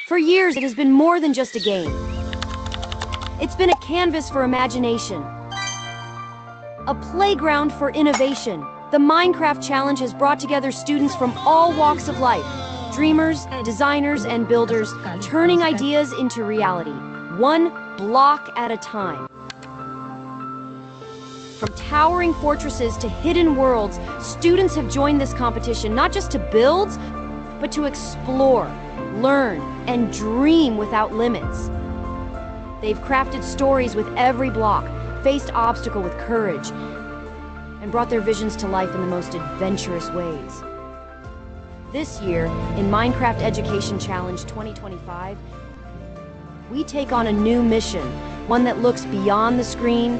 For years, it has been more than just a game. It's been a canvas for imagination, a playground for innovation. The Minecraft Challenge has brought together students from all walks of life, dreamers, designers, and builders, turning ideas into reality, one block at a time. From towering fortresses to hidden worlds, students have joined this competition not just to build, but to explore, learn, and dream without limits. They've crafted stories with every block, faced obstacle with courage, and brought their visions to life in the most adventurous ways. This year, in Minecraft Education Challenge 2025, we take on a new mission, one that looks beyond the screen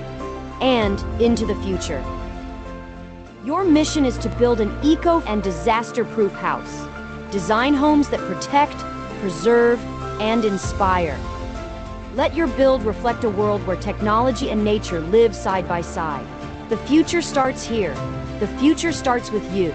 and into the future. Your mission is to build an eco- and disaster-proof house. Design homes that protect, preserve, and inspire. Let your build reflect a world where technology and nature live side by side. The future starts here. The future starts with you.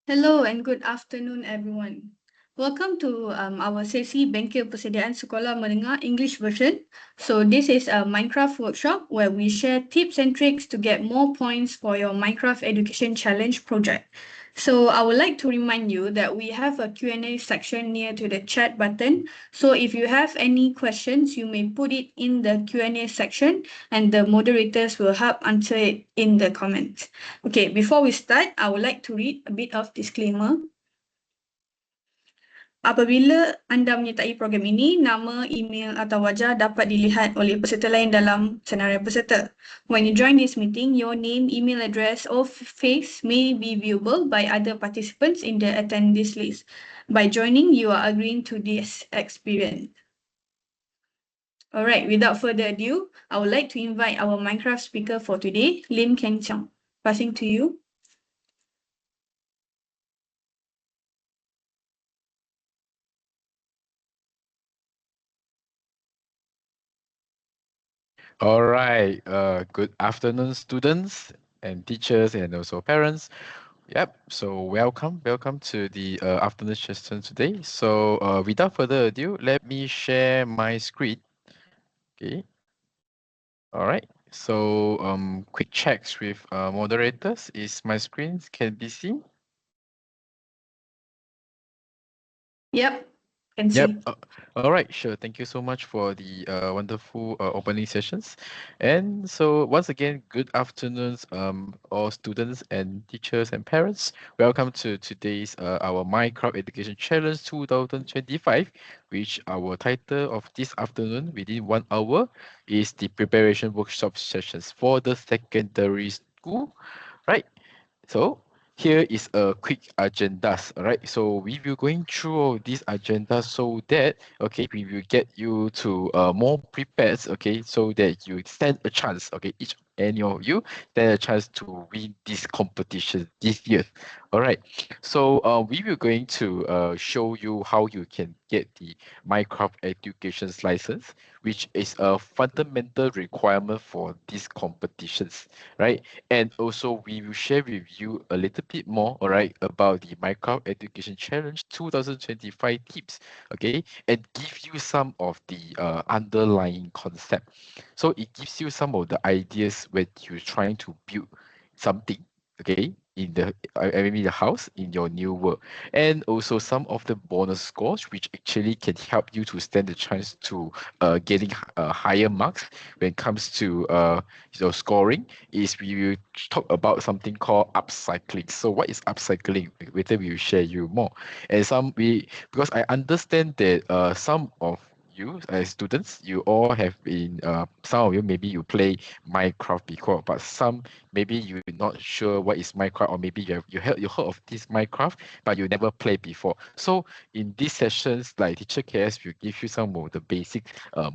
Hello and good afternoon, everyone. Welcome to our sesi Bengkel Persediaan Sekolah Menengah English version. So this is a Minecraft workshop where we share tips and tricks to get more points for your Minecraft Education Challenge project. So I would like to remind you that we have a Q&A section near to the chat button. So if you have any questions, you may put it in the Q&A section and the moderators will help answer it in the comments. Okay, before we start, I would like to read a bit of disclaimer. Apabila anda menyertai program ini, nama, email atau wajah dapat dilihat oleh peserta lain dalam senarai peserta. When you join this meeting, your name, email address or face may be viewable by other participants in the attendees list. By joining, you are agreeing to this experience. Alright, without further ado, I would like to invite our Minecraft speaker for today, Lim Ken Cheong. Passing to you. All right. Good afternoon, students and teachers and also parents. Yep. So welcome to the afternoon session today. So without further ado, let me share my screen. Okay. All right. So quick checks with moderators. Is my screen can be seen? Yep. Can Yep. see. All right. Sure. Thank you so much for the wonderful opening sessions. And so once again, good afternoons, all students and teachers and parents. Welcome to today's our Minecraft Education Challenge 2025, which our title of this afternoon within 1 hour is the preparation workshop sessions for the secondary school. Right. So here is a quick agendas, all right? So we will going through all these agendas so that, okay, we will get you to more prepared, okay, so that you stand a chance, okay, each any of you stand a chance to win this competition this year, all right? So we will going to show you how you can get the Minecraft Education's license, which is a fundamental requirement for these competitions, right? And also we will share with you a little bit more, all right, about the Minecraft Education Challenge 2025 tips, okay, and give you some of the underlying concept. So it gives you some of the ideas when you're trying to build something, okay, in the I mean the house in your new world, and also some of the bonus scores which actually can help you to stand the chance to getting higher marks when it comes to your scoring. Is we will talk about something called upcycling. So what is upcycling? Later we will share you more. And some we because I understand that some of you as students, you all have been, some of you maybe you play Minecraft before, but some maybe you're not sure what is Minecraft, or maybe you heard of this Minecraft, but you never played before. So in these sessions, like Teacher KS will give you some of the basic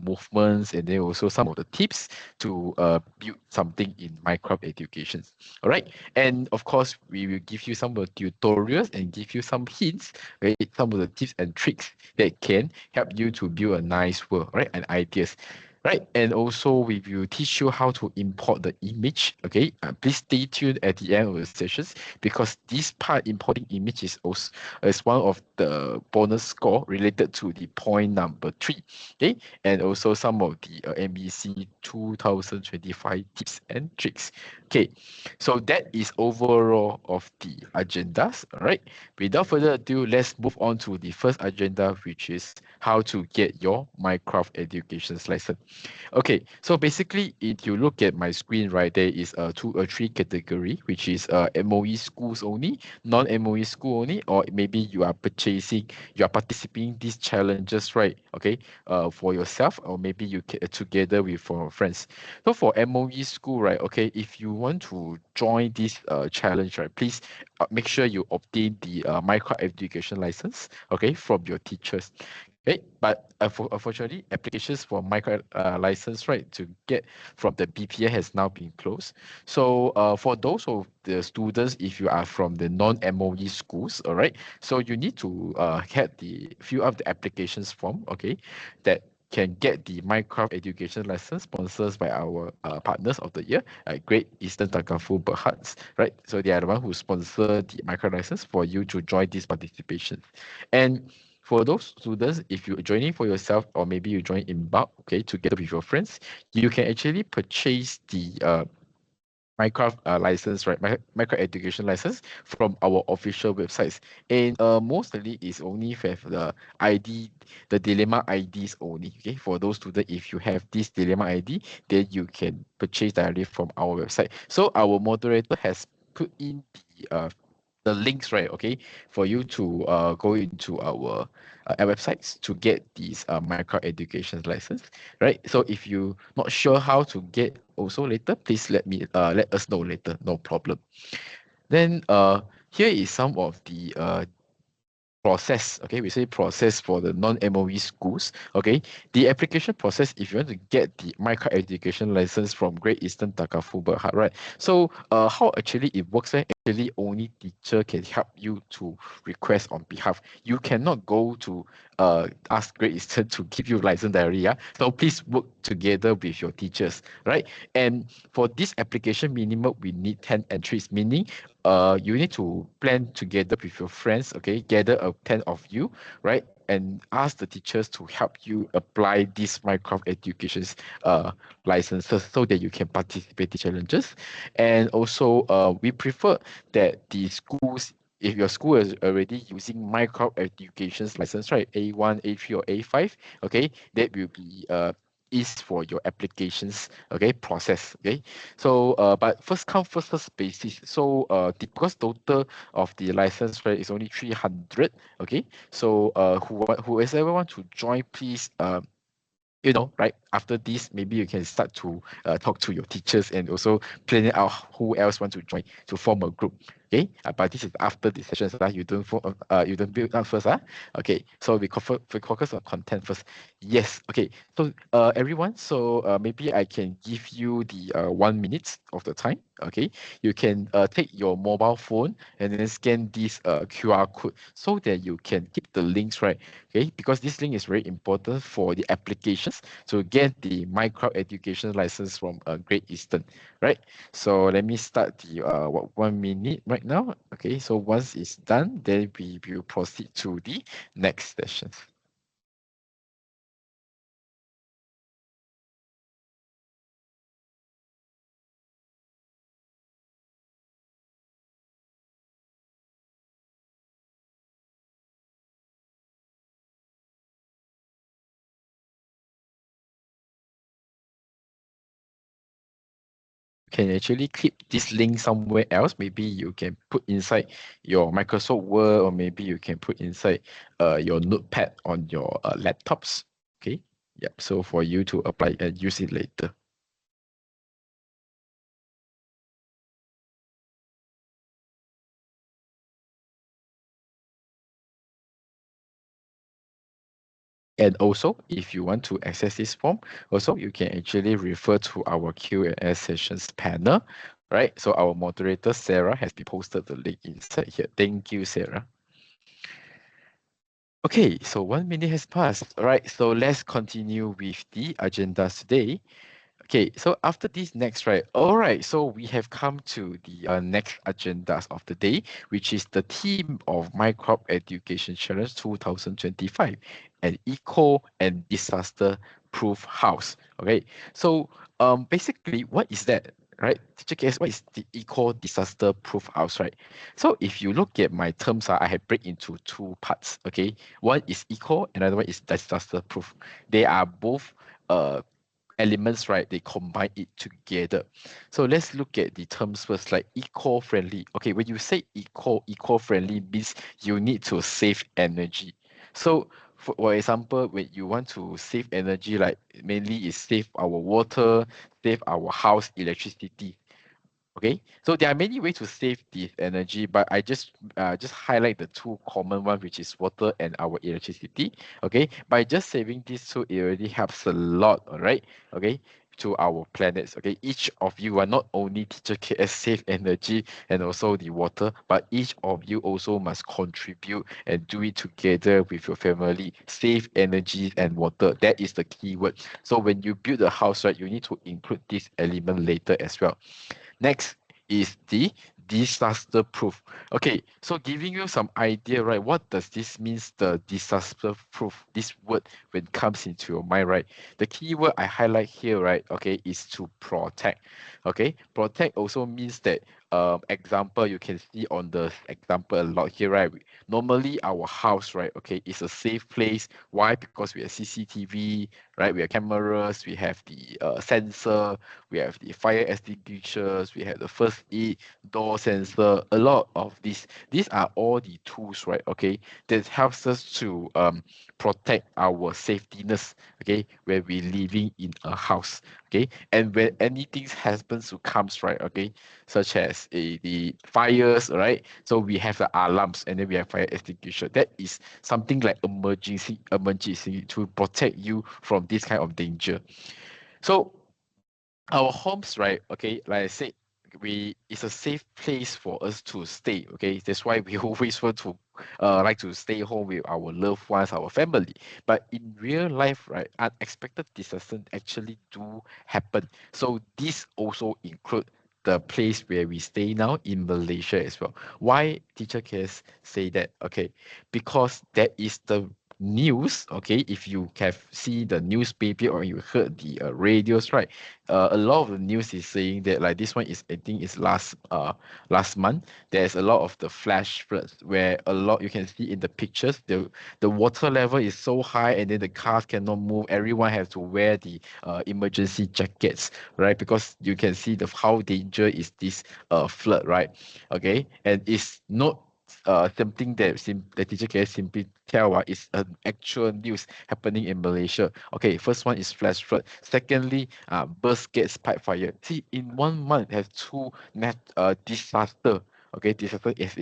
movements, and then also some of the tips to build something in Minecraft education. All right, and of course we will give you some of the tutorials and give you some hints, right? Some of the tips and tricks that can help you to build a nice world, right? And ideas. Right, and also we will teach you how to import the image. Okay, please stay tuned at the end of the sessions, because this part, importing image, is also is one of the bonus score related to the point number 3. Okay, and also some of the MBC 2025 tips and tricks. Okay, so that is overall of the agendas. All right, without further ado, let's move on to the first agenda, which is how to get your Minecraft education license. Okay, so basically, if you look at my screen, right, there is a 2 or 3 category, which is MOE schools only, non-MOE school only, or maybe you are participating these challenges, right? Okay, for yourself, or maybe you together with friends. So for MOE school, right, okay, if you want to join this challenge, right, please make sure you obtain the micro education license, okay, from your teachers. Okay, but unfortunately, applications for micro license, right, to get from the BPA has now been closed. So for those of the students, if you are from the non-MOE schools, all right, so you need to fill up the applications form, okay, that can get the Minecraft education license sponsored by our partners of the year, Great Eastern Takafu Berhats, right? So they are the one who sponsor the Minecraft license for you to join this participation. And for those students, if you're joining for yourself, or maybe you join in bulk, okay, together with your friends, you can actually purchase the Minecraft license, right? Micro education license from our official websites. And mostly is only for the ID, the dilemma IDs only. Okay, for those students, if you have this dilemma ID, then you can purchase directly from our website. So our moderator has put in the links, right? Okay, for you to go into our websites to get these micro education license, right? So if you not sure how to get also later, please let us know later, no problem. Then here is some of the process. Okay, we say process for the non-MOE schools. Okay, the application process, if you want to get the micro education license from Great Eastern Takafu Berhad, right? So how actually it works, actually only teacher can help you to request on behalf. You cannot go to ask Great Eastern to give you license directly. Yeah, so please work together with your teachers, right? And for this application minimum, we need 10 entries, meaning you need to plan together with your friends, okay, gather a 10 of you, right, and ask the teachers to help you apply these Minecraft education's licenses so that you can participate in challenges. And also we prefer that the schools, if your school is already using Minecraft education's license, right, A1, A3, or A5, okay, that will be is for your applications, okay, process, okay. So but first come first serve basis. So because total of the license, right, is only 300, okay. So whoever want to join, please right, after this, maybe you can start to talk to your teachers and also plan out who else want to join to form a group. Okay, but this is after the session, so that you don't build up first. Okay, so we focus on content first. Yes, okay. So everyone, so maybe I can give you the 1 minute of the time. Okay, you can take your mobile phone and then scan this QR code so that you can keep the links, right? Okay, because this link is very important for the applications to get the micro education license from Great Eastern, right? So let me start the 1 minute right now. Okay, so once it's done, then we will proceed to the next session. Can actually clip this link somewhere else. Maybe you can put inside your Microsoft Word, or maybe you can put inside your notepad on your laptops. Okay. Yep. So for you to apply and use it later. And also, if you want to access this form, also you can actually refer to our Q&A sessions panel, right? So our moderator, Sarah, has been posted the link inside here. Thank you, Sarah. Okay, so 1 minute has passed. All right, so let's continue with the agendas today. Okay, so after this next, right? All right, so we have come to the next agendas of the day, which is the theme of My Crop Education Challenge 2025, an eco and disaster proof house. Okay, so basically, what is that? Right, teacher guess what is the eco disaster proof house, right? So if you look at my terms, I have break into two parts. Okay, one is eco, another one is disaster proof. They are both elements, right? They combine it together. So let's look at the terms first, like eco-friendly. Okay, when you say eco-friendly means you need to save energy. So for example, when you want to save energy, like mainly is save our water, save our house electricity. Okay, so there are many ways to save the energy, but I just highlight the two common one, which is water and our electricity. Okay, by just saving these two, it already helps a lot. All right, okay, to our planets. Okay, each of you are not only teacher can save energy and also the water, but each of you also must contribute and do it together with your family. Save energy and water. That is the key word. So when you build a house, right, you need to include this element later as well. Next is the disaster proof. Okay, so giving you some idea, right? What does this means, the disaster proof? This word when it comes into your mind, right? The key word I highlight here, right? Okay, is to protect. Okay, protect also means that example you can see on the example a lot here, right? Normally our house, right? Okay, is a safe place. Why? Because we have CCTV, right? We have cameras, we have the sensor, we have the fire extinguishers, we have the first aid, door sensor, a lot of these. These are all the tools, right? Okay, that helps us to protect our safetyness, okay, when we living in a house, okay, and when anything happens to comes, right, okay, such as the fires, right? So we have the alarms and then we have fire extinguisher. That is something like emergency to protect you from this kind of danger. So our homes, right? Okay, like I said, we it's a safe place for us to stay. Okay, that's why we always want to like to stay home with our loved ones, our family. But in real life, right, unexpected disasters actually do happen. So this also include the place where we stay now in Malaysia as well. Why teacher cares say that? Okay, because that is the news. Okay, if you have see the newspaper or you heard the radios, right? A lot of the news is saying that like this one is I think is last month. There's a lot of the flash floods where a lot you can see in the pictures the water level is so high and then the cars cannot move. Everyone has to wear the emergency jackets, right? Because you can see the how danger is this flood, right? Okay, and it's not something that the teacher can simply tell is an actual news happening in Malaysia. Okay, first one is flash flood. Secondly, burst gates pipe fire. See, in 1 month, have two disaster. Okay, disaster is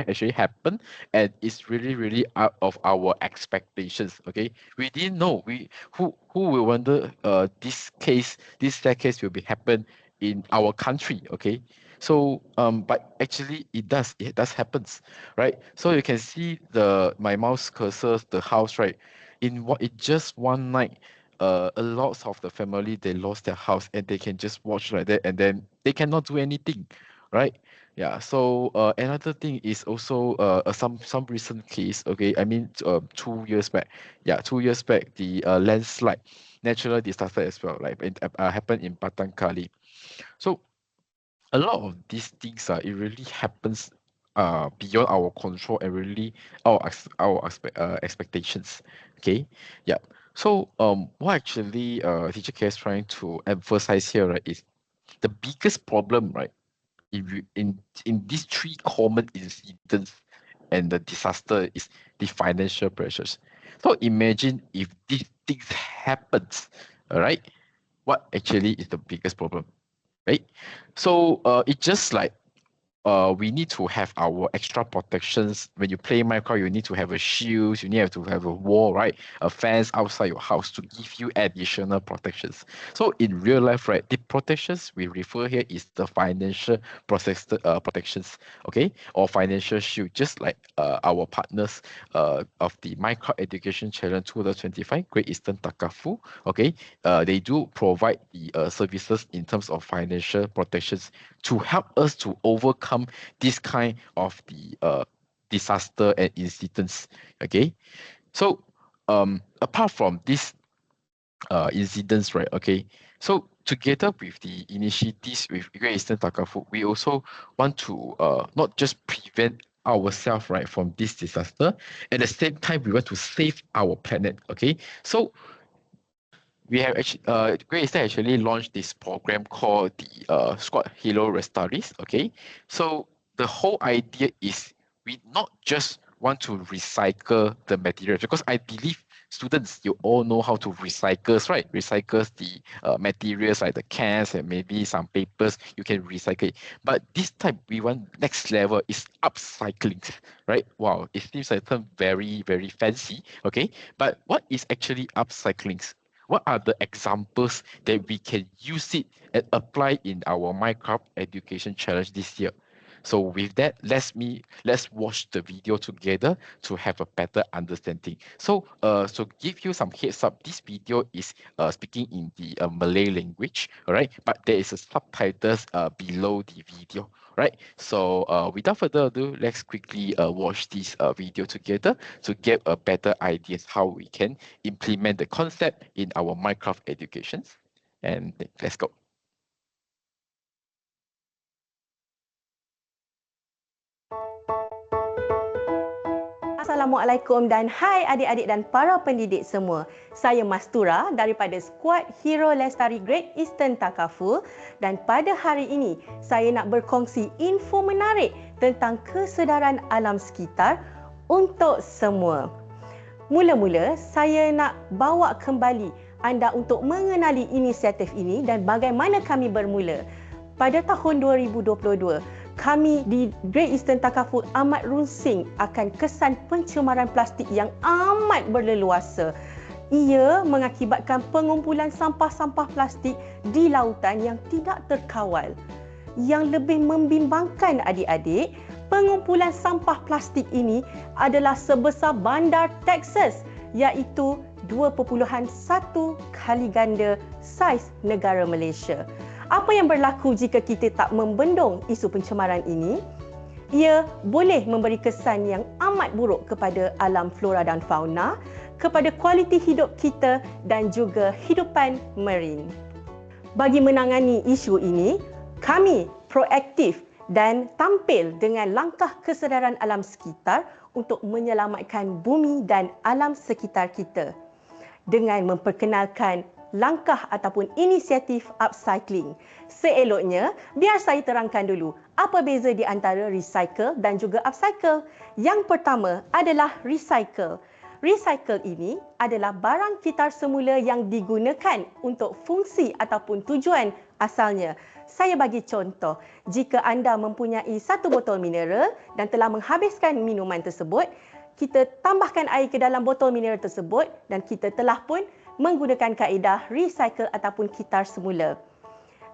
actually happened, and it's really out of our expectations. Okay, we didn't know. Who will wonder this case, this sad case will be happen in our country. Okay, so but actually it does happens, right? So you can see my mouse cursor, the house, right? In just 1 night, a lot of the family they lost their house and they can just watch like that and then they cannot do anything, right? Yeah. So another thing is also some recent case. Okay, I mean 2 years back. Yeah, 2 years back the landslide, natural disaster as well, like it happened in Batang Kali. So a lot of these things it really happens beyond our control and really our expectations. Okay, yeah. So what actually teacher K is trying to emphasize here, right, is the biggest problem, right, if you in these three common incidents and the disaster is the financial pressures. So imagine if these things happens, all right? What actually is the biggest problem, right? So it's just like we need to have our extra protections. When you play Minecraft, you need to have a shield, you need to have a wall, right? A fence outside your house to give you additional protections. So in real life, right, the protections we refer here is the financial protections, okay? Or financial shield, just like our partners of the Minecraft Education Challenge 2025, Great Eastern Takafu, okay? They do provide the services in terms of financial protections to help us to overcome this kind of the disaster and incidents. Okay, so apart from these incidents, right? Okay, so together with the initiatives with Great Eastern Takafu, we also want to not just prevent ourselves, right, from this disaster. At the same time, we want to save our planet. Okay, so we have actually Great Eastern actually launched this program called the Squad Hero Restaurist. Okay, so the whole idea is we not just want to recycle the materials, because I believe students, you all know how to recycle, right? Recycles the materials like the cans and maybe some papers, you can recycle it. But this time we want next level is upcycling, right? Wow, it seems like a term very, very fancy. Okay, but what is actually upcycling? What are the examples that we can use it and apply in our Minecraft Education Challenge this year? So with that, let's watch the video together to have a better understanding. So give you some heads up, this video is speaking in the Malay language, all right? But there is a subtitles below the video, right? So without further ado, let's quickly watch this video together to get a better idea how we can implement the concept in our Minecraft educations. And let's go. Assalamualaikum dan hai adik-adik dan para pendidik semua. Saya Mastura daripada Squad Hero Lestari Great Eastern Takafu, dan pada hari ini saya nak berkongsi info menarik tentang kesedaran alam sekitar untuk semua. Mula-mula saya nak bawa kembali anda untuk mengenali inisiatif ini dan bagaimana kami bermula. Pada tahun 2022, kami di Great Eastern Takafu amat runsing akan kesan pencemaran plastik yang amat berleluasa. Ia mengakibatkan pengumpulan sampah-sampah plastik di lautan yang tidak terkawal. Yang lebih membimbangkan adik-adik, pengumpulan sampah plastik ini adalah sebesar bandar Texas, iaitu 2.1 kali ganda saiz negara Malaysia. Apa yang berlaku jika kita tak membendung isu pencemaran ini? Ia boleh memberi kesan yang amat buruk kepada alam flora dan fauna, kepada kualiti hidup kita dan juga hidupan marine. Bagi menangani isu ini, kami proaktif dan tampil dengan langkah kesedaran alam sekitar untuk menyelamatkan bumi dan alam sekitar kita dengan memperkenalkan langkah ataupun inisiatif upcycling. Seeloknya, biar saya terangkan dulu apa beza di antara recycle dan juga upcycle. Yang pertama adalah recycle. Recycle ini adalah barang kitar semula yang digunakan untuk fungsi ataupun tujuan asalnya. Saya bagi contoh, jika anda mempunyai satu botol mineral dan telah menghabiskan minuman tersebut, kita tambahkan air ke dalam botol mineral tersebut dan kita telah pun menggunakan kaedah recycle ataupun kitar semula.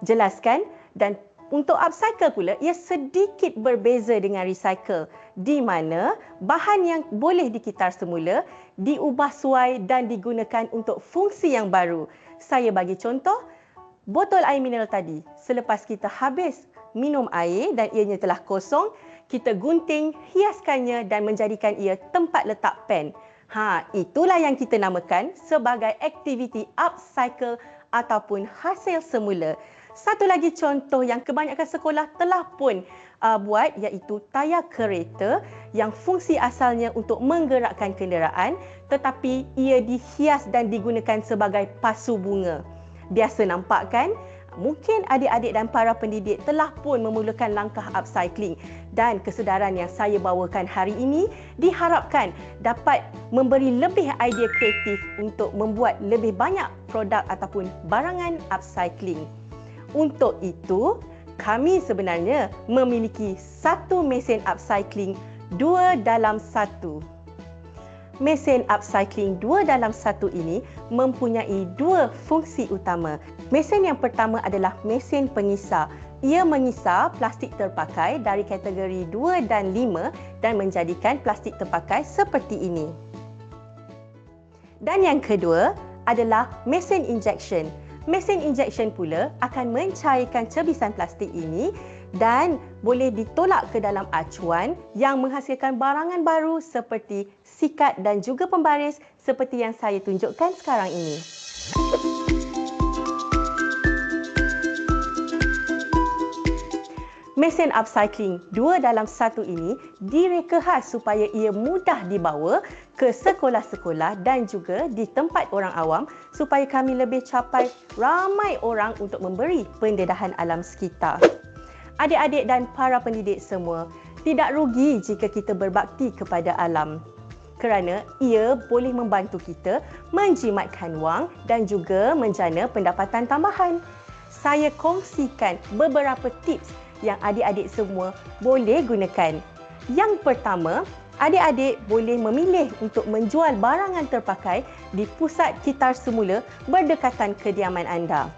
Jelaskan, dan untuk upcycle pula, ia sedikit berbeza dengan recycle, di mana bahan yang boleh dikitar semula diubah suai dan digunakan untuk fungsi yang baru. Saya bagi contoh, botol air mineral tadi, selepas kita habis minum air dan ianya telah kosong, kita gunting, hiaskannya dan menjadikan ia tempat letak pen. Itulah yang kita namakan sebagai aktiviti upcycle ataupun hasil semula. Satu lagi contoh yang kebanyakan sekolah telah pun buat, iaitu tayar kereta yang fungsi asalnya untuk menggerakkan kenderaan, tetapi ia dihias dan digunakan sebagai pasu bunga. Biasa nampak kan? Mungkin adik-adik dan para pendidik telah pun memulakan langkah upcycling, dan kesedaran yang saya bawakan hari ini diharapkan dapat memberi lebih idea kreatif untuk membuat lebih banyak produk ataupun barangan upcycling. Untuk itu, kami sebenarnya memiliki satu mesin upcycling 2 dalam 1. Mesin upcycling 2 dalam 1 ini mempunyai 2 fungsi utama. Mesin yang pertama adalah mesin pengisar. Ia mengisar plastik terpakai dari kategori 2 dan 5 dan menjadikan plastik terpakai seperti ini. Dan yang kedua adalah mesin injection. Mesin injection pula akan mencairkan cebisan plastik ini dan boleh ditolak ke dalam acuan yang menghasilkan barangan baru seperti sikat dan juga pembaris seperti yang saya tunjukkan sekarang ini. Mesin upcycling 2 dalam 1 ini direka khas supaya ia mudah dibawa ke sekolah-sekolah dan juga di tempat orang awam supaya kami lebih capai ramai orang untuk memberi pendedahan alam sekitar. Adik-adik dan para pendidik semua, tidak rugi jika kita berbakti kepada alam kerana ia boleh membantu kita menjimatkan wang dan juga menjana pendapatan tambahan. Saya kongsikan beberapa tips yang adik-adik semua boleh gunakan. Yang pertama, adik-adik boleh memilih untuk menjual barangan terpakai di pusat kitar semula berdekatan kediaman anda.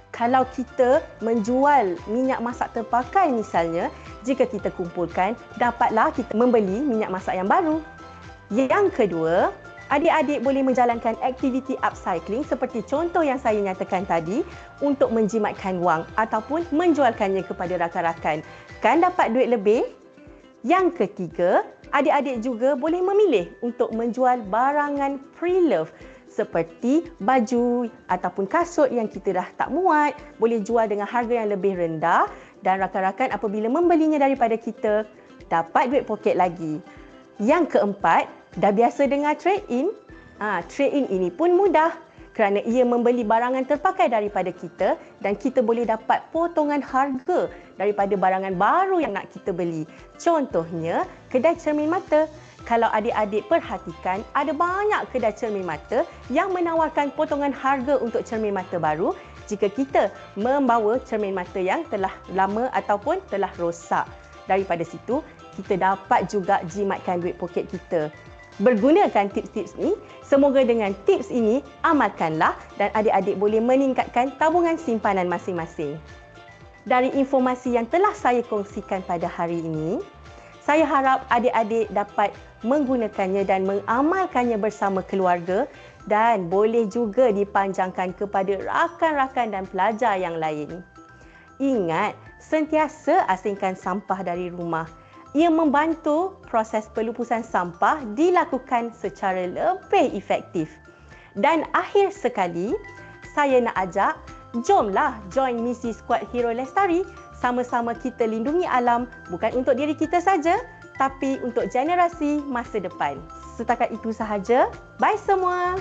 Kalau kita menjual minyak masak terpakai misalnya, jika kita kumpulkan, dapatlah kita membeli minyak masak yang baru. Yang kedua, adik-adik boleh menjalankan aktiviti upcycling seperti contoh yang saya nyatakan tadi untuk menjimatkan wang ataupun menjualkannya kepada rakan-rakan. Kan dapat duit lebih? Yang ketiga, adik-adik juga boleh memilih untuk menjual barangan pre-love seperti baju ataupun kasut yang kita dah tak muat, boleh jual dengan harga yang lebih rendah dan rakan-rakan apabila membelinya daripada kita, dapat duit poket lagi. Yang keempat, dah biasa dengar trade-in? Trade-in ini pun mudah kerana ia membeli barangan terpakai daripada kita dan kita boleh dapat potongan harga daripada barangan baru yang nak kita beli. Contohnya, kedai cermin mata. Kalau adik-adik perhatikan, ada banyak kedai cermin mata yang menawarkan potongan harga untuk cermin mata baru jika kita membawa cermin mata yang telah lama ataupun telah rosak. Daripada situ, kita dapat juga jimatkan duit poket kita. Bergunakan tips-tips ini, semoga dengan tips ini amalkanlah dan adik-adik boleh meningkatkan tabungan simpanan masing-masing. Dari informasi yang telah saya kongsikan pada hari ini, saya harap adik-adik dapat menggunakannya dan mengamalkannya bersama keluarga dan boleh juga dipanjangkan kepada rakan-rakan dan pelajar yang lain. Ingat, sentiasa asingkan sampah dari rumah. Ia membantu proses pelupusan sampah dilakukan secara lebih efektif. Dan akhir sekali, saya nak ajak, jomlah join misi Squad Hero Lestari. Sama-sama kita lindungi alam bukan untuk diri kita saja, tapi untuk generasi masa depan. Setakat itu sahaja. Bye semua.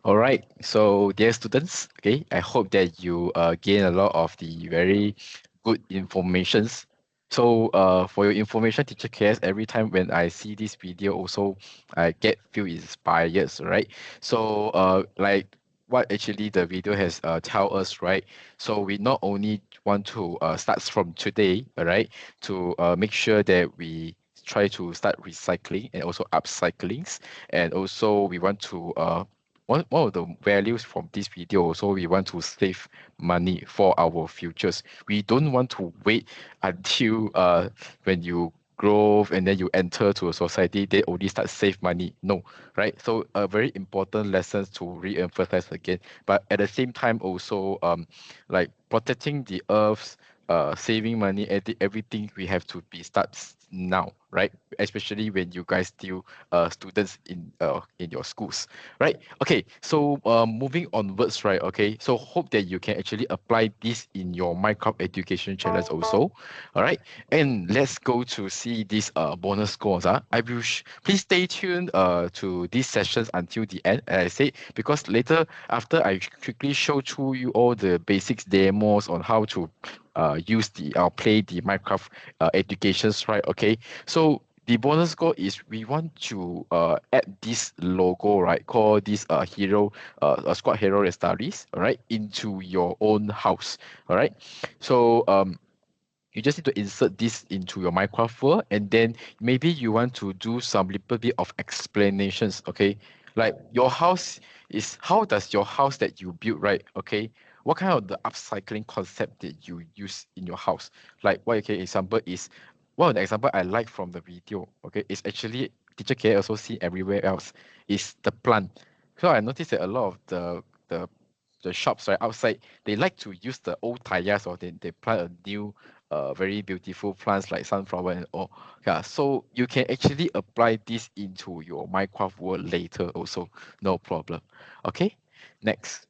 All right, so dear students, okay, I hope that you gain a lot of the very good informations. So for your information, teacher cares every time when I see this video also I feel inspired, right? So like what actually the video has tell us, right? So we not only want to start from today, all right, to make sure that we try to start recycling and also upcyclings, and also we want to one of the values from this video also, we want to save money for our futures. We don't want to wait until when you grow and then you enter to a society, they only start save money. No, right? So a very important lesson to re-emphasize again. But at the same time also like protecting the earth, saving money, everything we have to be start now, right? Especially when you guys still students in your schools, right? Okay, so moving onwards, right? Okay, so hope that you can actually apply this in your Minecraft education challenge also. All right, and let's go to see these bonus scores. I will please stay tuned to these sessions until the end, as I said, because later after I quickly show through you all the basics demos on how to use the play the Minecraft educations, right? Okay, so the bonus score is we want to add this logo, right? Call this hero squad hero studies, all right, into your own house. All right, so you just need to insert this into your Minecraft world, and then maybe you want to do some little bit of explanations, okay? Like your house is, how does your house that you build, right? Okay, what kind of the upcycling concept that you use in your house? Like what okay example is, one of the example I like from the video, okay, is actually teacher can also see everywhere else, is the plant. So I noticed that a lot of the the shops right outside, they like to use the old tires, or they plant a new very beautiful plants like sunflower and all. Yeah, so you can actually apply this into your Minecraft world later also, no problem. Okay, next.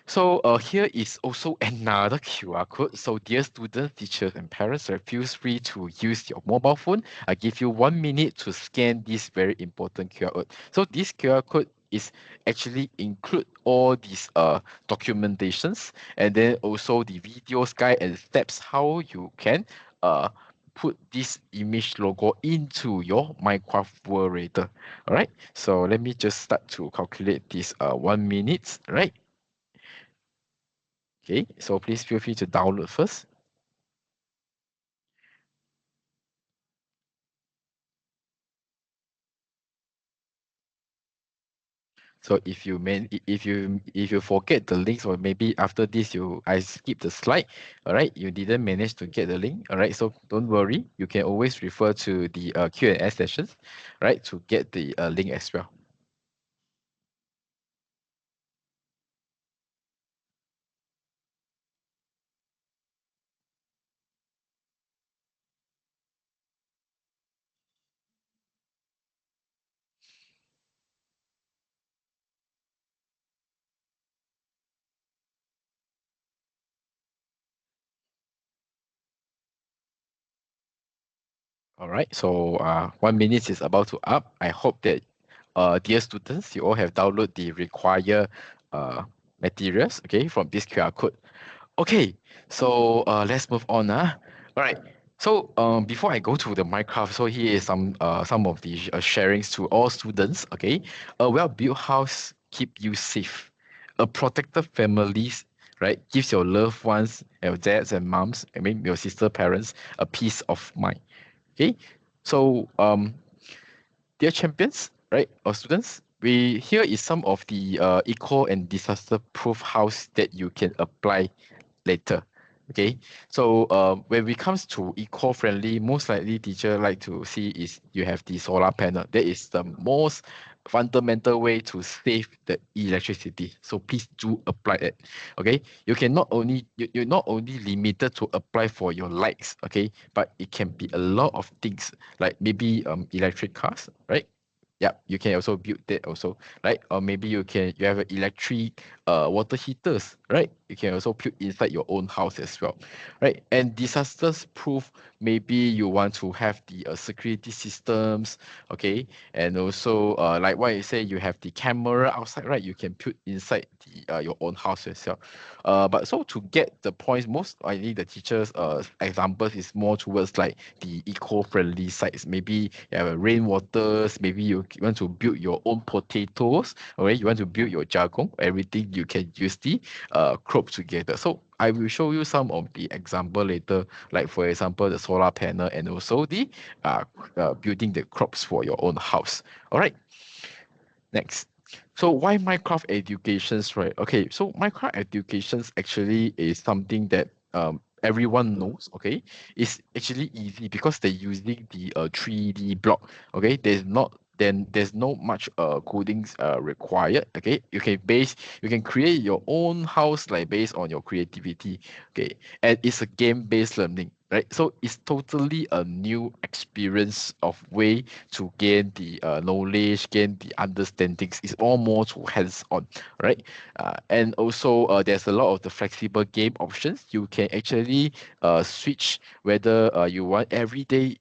So here is also another QR code. So dear students, teachers, and parents, feel free to use your mobile phone. I give you 1 minute to scan this very important QR code. So this QR code is actually include all these documentations, and then also the videos, guide, and steps how you can put this image logo into your Minecraft world later. All right. So let me just start to calculate this 1 minute. Right. Okay, so please feel free to download first. So if you forget the links, or maybe after this I skip the slide, all right, you didn't manage to get the link, all right, so don't worry, you can always refer to the Q&A sessions, right, to get the link as well. All right, so 1 minute is about to up. I hope that dear students, you all have downloaded the required materials, okay, from this QR code. Okay, so let's move on. All right. So before I go to the Minecraft, so here is some of the sharings to all students. Okay, a well-built house keep you safe. A protected families, right, gives your loved ones, your dads and moms, I mean your sister parents, a peace of mind. Okay, so dear champions, right, or students, we here is some of the eco and disaster proof house that you can apply later. Okay, so when it comes to eco-friendly, most likely teacher like to see is you have the solar panel. That is the most fundamental way to save the electricity. So please do apply it. Okay, you can not only you're not only limited to apply for your lights. Okay, but it can be a lot of things like maybe electric cars, right? Yeah, you can also build that also, right? Or maybe you have an electric water heaters, right? You can also put inside your own house as well, right? And disasters proof, maybe you want to have the security systems, okay? And also like what you say, you have the camera outside, right? You can put inside the your own house as well. But so to get the points, most likely the teachers examples is more towards like the eco-friendly sites. Maybe you have a rainwaters, maybe you want to build your own potatoes, okay? You want to build your jargon, everything you can use the crop together. So I will show you some of the example later, like for example, the solar panel and also the building the crops for your own house. All right, next. So why Minecraft educations, right? Okay, so Minecraft educations actually is something that everyone knows, okay? It's actually easy because they're using the 3D block, okay? There's no much coding required, okay? You can create your own house like based on your creativity, okay? And it's a game-based learning. right? So it's totally a new experience of way to gain the knowledge, gain the understandings. It's all more to hands-on, right? And also there's a lot of the flexible game options. You can actually switch whether you want every day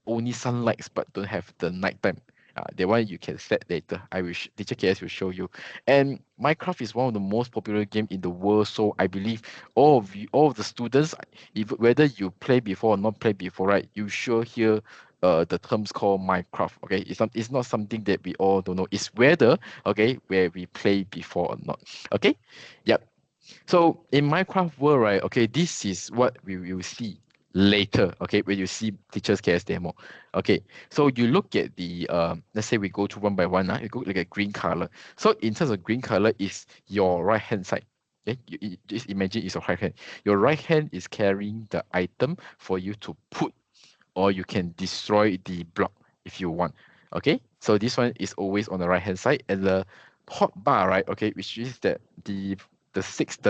only sunlights but don't have the nighttime. That one you can set later. Teacher KS will show you. And Minecraft is one of the most popular game in the world. So I believe all of the students, if whether you play before or not play before, right, you sure hear the terms called Minecraft. Okay, it's not something that we all don't know. It's whether where we play before or not. Okay, yep. So in Minecraft world, right, okay, this is what we will see later, okay, when you see teachers KS demo. Okay, so you look at the let's say we go to one by one. You go look at green color. So in terms of green color is your right hand side. Okay, you just imagine it's your right hand. Your right hand is carrying the item for you to put, or you can destroy the block if you want. Okay, so this one is always on the right hand side, and the hot bar, right, okay, which is that the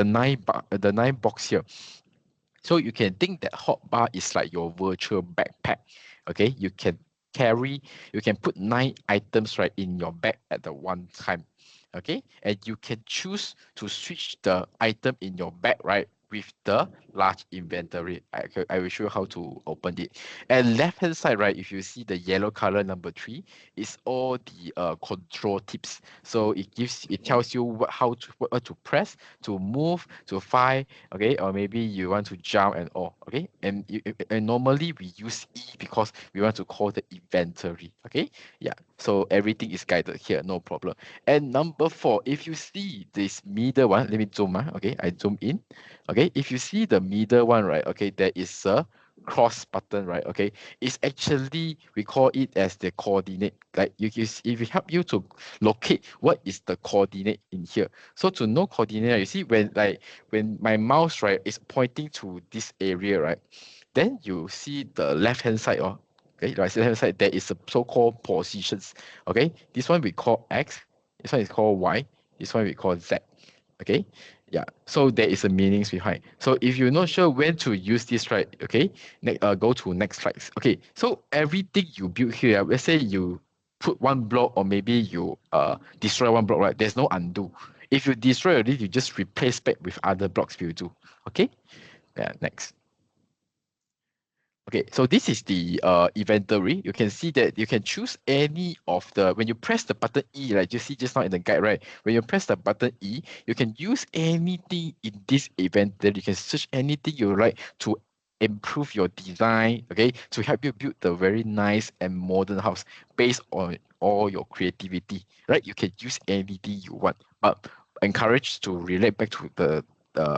nine box here. So you can think that hot bar is like your virtual backpack. Okay, you can put 9 items right in your bag at the one time. Okay, and you can choose to switch the item in your bag, right, with the large inventory. I will show you how to open it. And left hand side, right, if you see the yellow color number 3, it's all the control tips. So it tells you what to press, to move, to fire, okay, or maybe you want to jump and all, okay. And normally we use E because we want to call the inventory, okay. Yeah, so everything is guided here, no problem. And number 4, if you see this middle one, let me zoom, okay, I zoom in. Okay, if you see the middle one, right, okay, there is a cross button, right, okay. It's actually, we call it as the coordinate. Like if it help you to locate what is the coordinate in here. So to know coordinate, you see when my mouse, right, is pointing to this area, right, then you see the left hand side, okay, right, left hand side, there is a so-called positions. Okay, this one we call X, this one is called Y, this one we call Z. Okay, yeah, so there is a meanings behind. So if you're not sure when to use this, right, okay, go to next slides. Okay, so everything you build here, let's say you put one block or maybe you destroy one block, right, there's no undo. If you destroy already, you just replace back with other blocks will do. Okay, yeah, next. Okay, so this is the inventory. You can see that you can choose any of the, when you press the button E, like you see just now in the guide, right? When you press the button E, you can use anything in this inventory. You can search anything you like to improve your design, okay, to help you build the very nice and modern house based on all your creativity, right? You can use anything you want, but encouraged to relate back to the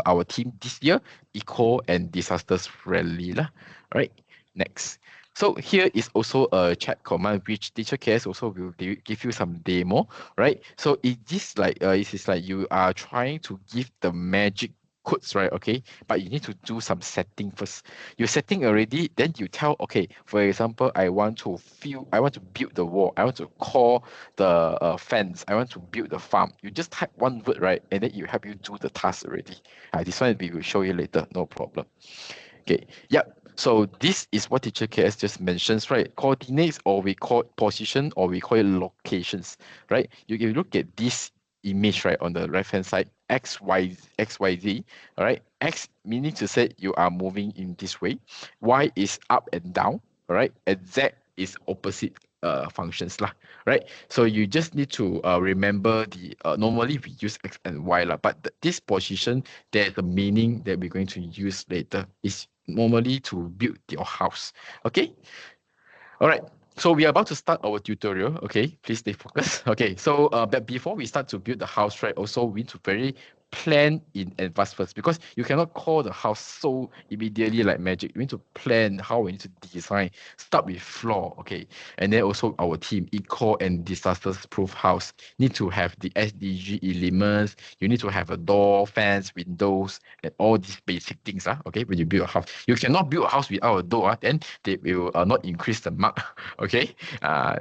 our team this year, eco and disasters friendly lah. Right, next. So here is also a chat command which teacher cares also will give you some demo, right? So it is like you are trying to give the magic codes, right? Okay, but you need to do some setting first. You setting already, then you tell, okay, for example, I want to build the wall, I want to call the fence, I want to build the farm. You just type one word, right, and then it will help you do the task already. This one we will show you later, no problem. Okay, yep. So this is what teacher KS just mentions, right? Coordinates, or we call it position, or we call it locations, right? You look at this image, right, on the right hand side, X, Y, Z, all right? X meaning to say you are moving in this way. Y is up and down, all right? And Z is opposite functions lah, right? So you just need to remember the normally we use X and Y lah, but this position, there's a meaning that we're going to use later. Is normally to build your house. Okay, all right, so we are about to start our tutorial. Okay, please stay focused. Okay, so but before we start to build the house, right, also we need to very plan in advance first, because you cannot call the house so immediately like magic. We need to plan how we need to design. Start with floor, okay, and then also our team, eco and disasters proof house, need to have the SDG elements. You need to have a door, fence, windows, and all these basic things. Okay, when you build a house, you cannot build a house without a door. Then they will not increase the mark. Okay,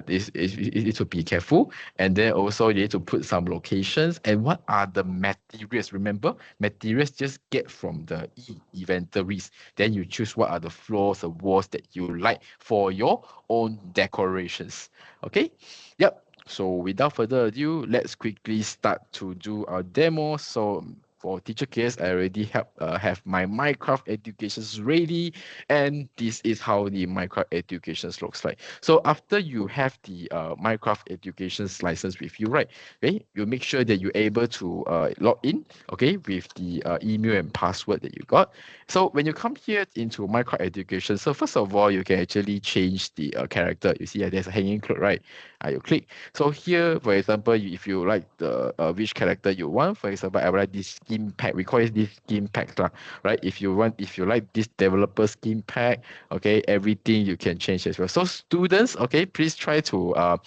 this is you need to be careful. And then also you need to put some locations and what are the materials materials. Remember, materials just get from the inventories. Then you choose what are the floors, the walls that you like for your own decorations. Okay, yep. So without further ado, let's quickly start to do our demo. So for teacher case, I already have my Minecraft educations ready, and this is how the Minecraft educations looks like. So after you have the Minecraft educations license with you, right? Okay, you make sure that you're able to log in, okay, with the email and password that you got. So when you come here into Minecraft education, so first of all, you can actually change the character. You see, there's a hanging cloak, right? You click. So here, for example, if you like the which character you want, for example, I would like this skin pack. We call it this skin pack, right? If you like this developer skin pack, okay, everything you can change as well. So students, okay, please try to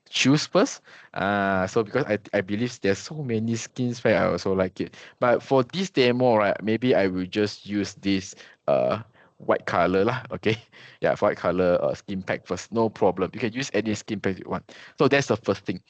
choose first. So because I believe there's so many skins pack, I also like it. But for this demo, right, maybe I will just use this white color lah, okay. Yeah, white color skin pack first, no problem. You can use any skin pack you want. So that's the first thing.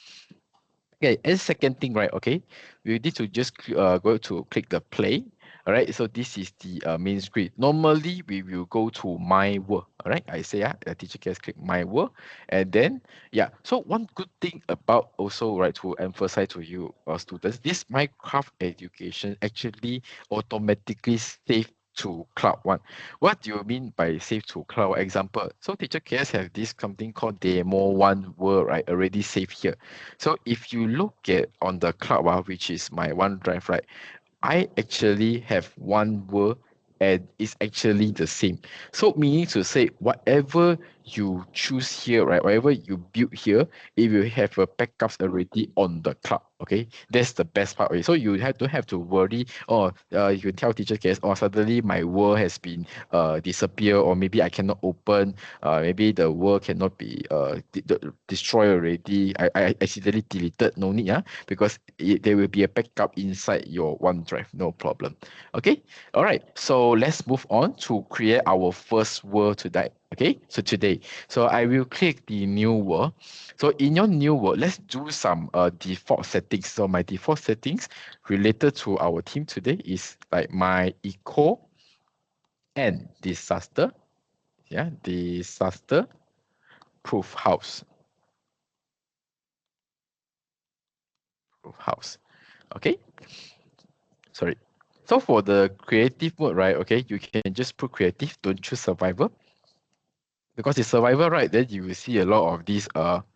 Okay, and second thing, right? Okay, we need to just go to click the play. All right, so this is the main screen. Normally, we will go to My World. All right, I say the teacher can click My World, and then yeah. So one good thing about also, right, to emphasize to you students, this Minecraft education actually automatically save to cloud one. What do you mean by save to cloud? Example, so teacher cares have this something called demo one world, right, already saved here. So if you look at on the cloud, which is my OneDrive, right, I actually have one word and it's actually the same. So meaning to say whatever you choose here, right, whatever you build here, it will have a backups already on the cloud. Okay, that's the best part. Okay? So you don't have to worry, or you tell teacher case, or suddenly my world has been disappear, or maybe I cannot open, maybe the world cannot be destroyed already. I accidentally deleted, no need, because there will be a backup inside your OneDrive, no problem. Okay, all right, so let's move on to create our first world today. Okay, so today, so I will click the new world. So in your new world, let's do some default settings. So my default settings related to our team today is like my eco and disaster. Yeah, disaster proof house. Proof house. Okay, sorry. So for the creative mode, right? Okay, you can just put creative, don't choose survival. Because it's survival, right? Then you will see a lot of these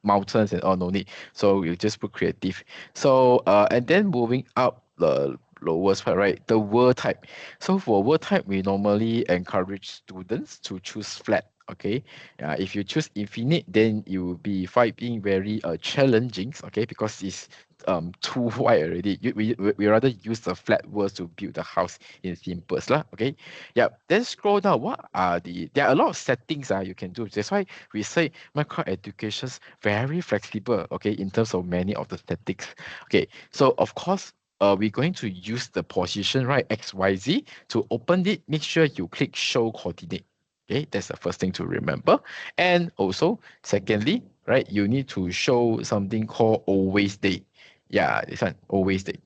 mountains and all, no need. So you just put creative. So and then moving up the lowest part, right? The world type. So for world type, we normally encourage students to choose flat. Okay, if you choose infinite, then you will be finding very challenging. Okay, because it's too wide already. We rather use the flat words to build the house in simples lah. Okay, yeah. Then scroll down. What are there are a lot of settings you can do. That's why we say micro education's very flexible. Okay, in terms of many of the settings. Okay, so of course. We're going to use the position, right, XYZ. To open it, make sure you click show coordinate. Okay, that's the first thing to remember. And also, secondly, right, you need to show something called always day. Yeah, this one, always day.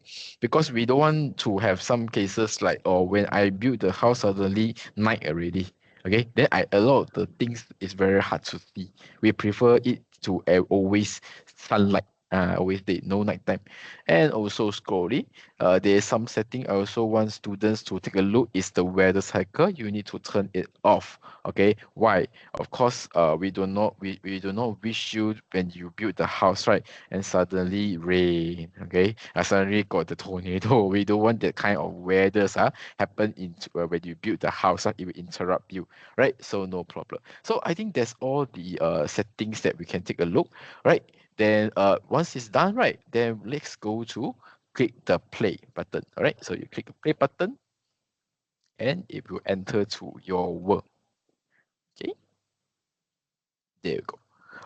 Because we don't want to have some cases like, or when I build the house, suddenly night already. Okay, then a lot of the things is very hard to see. We prefer it to always sunlight. Always day, no nighttime. And also scrolling. There's some setting I also want students to take a look is the weather cycle. You need to turn it off. Okay, why? Of course, we do not wish you when you build the house, right? And suddenly rain. Okay, I suddenly got the tornado. We don't want that kind of weathers happen when you build the house. It will interrupt you, right? So no problem. So I think that's all the settings that we can take a look, right? Then once it's done, right, then let's go to click the play button. All right, so you click the play button and it will enter to your world. Okay, there you go.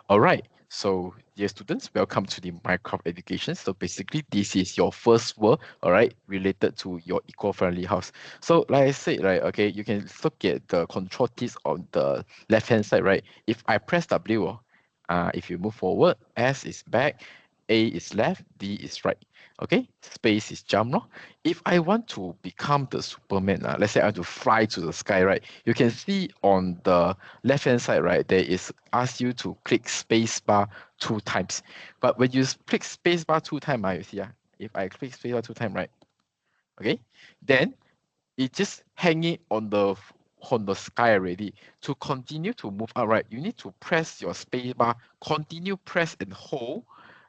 All right, so dear students, welcome to the Minecraft education. So basically this is your first world, all right, related to your eco-friendly house. So like I said, right, okay, you can look at the control keys on the left hand side, right? If I press W, if you move forward, S is back, A is left, D is right. Okay, space is jump. No? If I want to become the Superman, let's say I want to fly to the sky, right? You can see on the left-hand side, right, there is ask you to click space bar 2 times. But when you click space bar 2 times, you see, if I click space bar 2 times, right, okay, then it just hanging on the sky already. To continue to move up, right, you need to press your space bar, continue press and hold.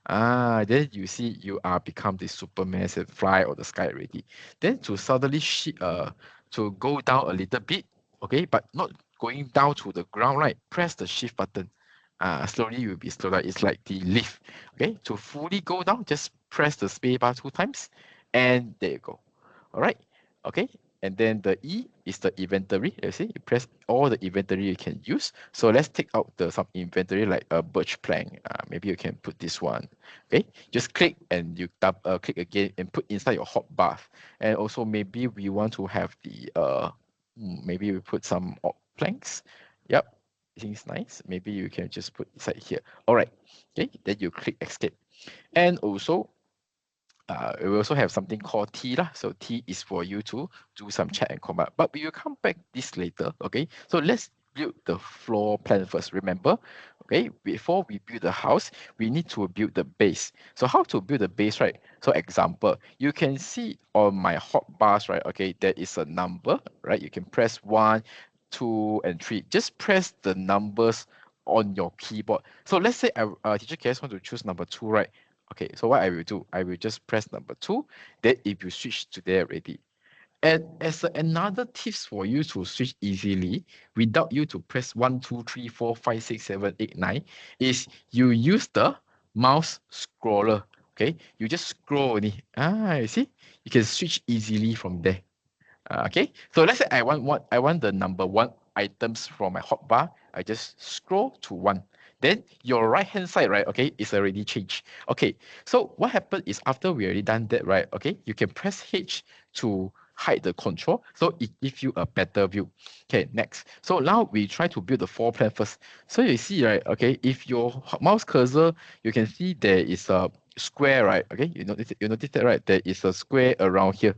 Then you see you are become the Superman and fly on the sky already. Then to suddenly to go down a little bit, okay, but not going down to the ground, right? Press the shift button. Slowly you will be slow down. It's like the lift. Okay, to fully go down, just press the space bar 2 times, and there you go. All right. Okay, and then the E is the inventory. You see, you press all the inventory you can use. So let's take out some inventory like a birch plank. Maybe you can put this one. Okay, just click and you click again and put inside your hot bath. And also maybe we want to have the maybe we put some planks. Yep, I think it's nice. Maybe you can just put inside here. All right. Okay, then you click escape. And also we also have something called T lah. So T is for you to do some check and command. But we will come back this later. Okay. So let's build the floor plan first. Remember, okay, before we build the house, we need to build the base. So how to build the base, right? So example, you can see on my hot bars, right? Okay, there is a number, right? You can press 1, 2, and 3. Just press the numbers on your keyboard. So let's say teacher K.S. want to choose number 2, right? Okay, so what I will do, I will just press number 2, then it will switch to there already. And as another tips for you to switch easily without you to press 1, 2, 3, 4, 5, 6, 7, 8, 9 is you use the mouse scroller. Okay, you just scroll only. You see, you can switch easily from there. Okay, so let's say I want the number 1 items from my hotbar. I just scroll to 1. Then your right hand side, right, okay, is already changed. Okay, so what happened is after we already done that, right, okay, you can press H to hide the control, so it gives you a better view. Okay, next. So now we try to build the floor plan first. So you see, right, okay, if your mouse cursor, you can see there is a square, right, okay, you notice that, right, there is a square around here.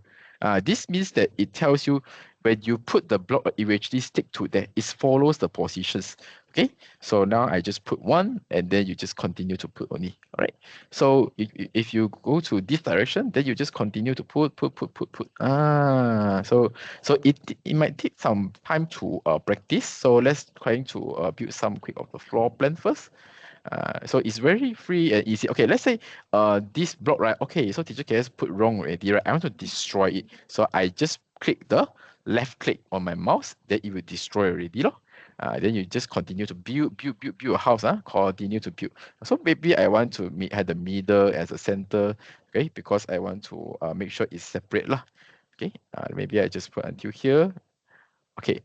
This means that it tells you when you put the block, it will actually stick to that. It follows the positions. Okay, so now I just put 1 and then you just continue to put only. All right. So if you go to this direction, then you just continue to put. So it might take some time to practice. So let's try to build some quick of the floor plan first. So it's very free and easy. Okay, let's say this block, right? Okay, so teacher K.S. put wrong already, right? I want to destroy it. So I just click the left click on my mouse, then it will destroy already. Then you just continue to build a house, continue to build. So maybe I want to have the middle as a center, okay, because I want to make sure it's separate. Okay, maybe I just put until here. Okay.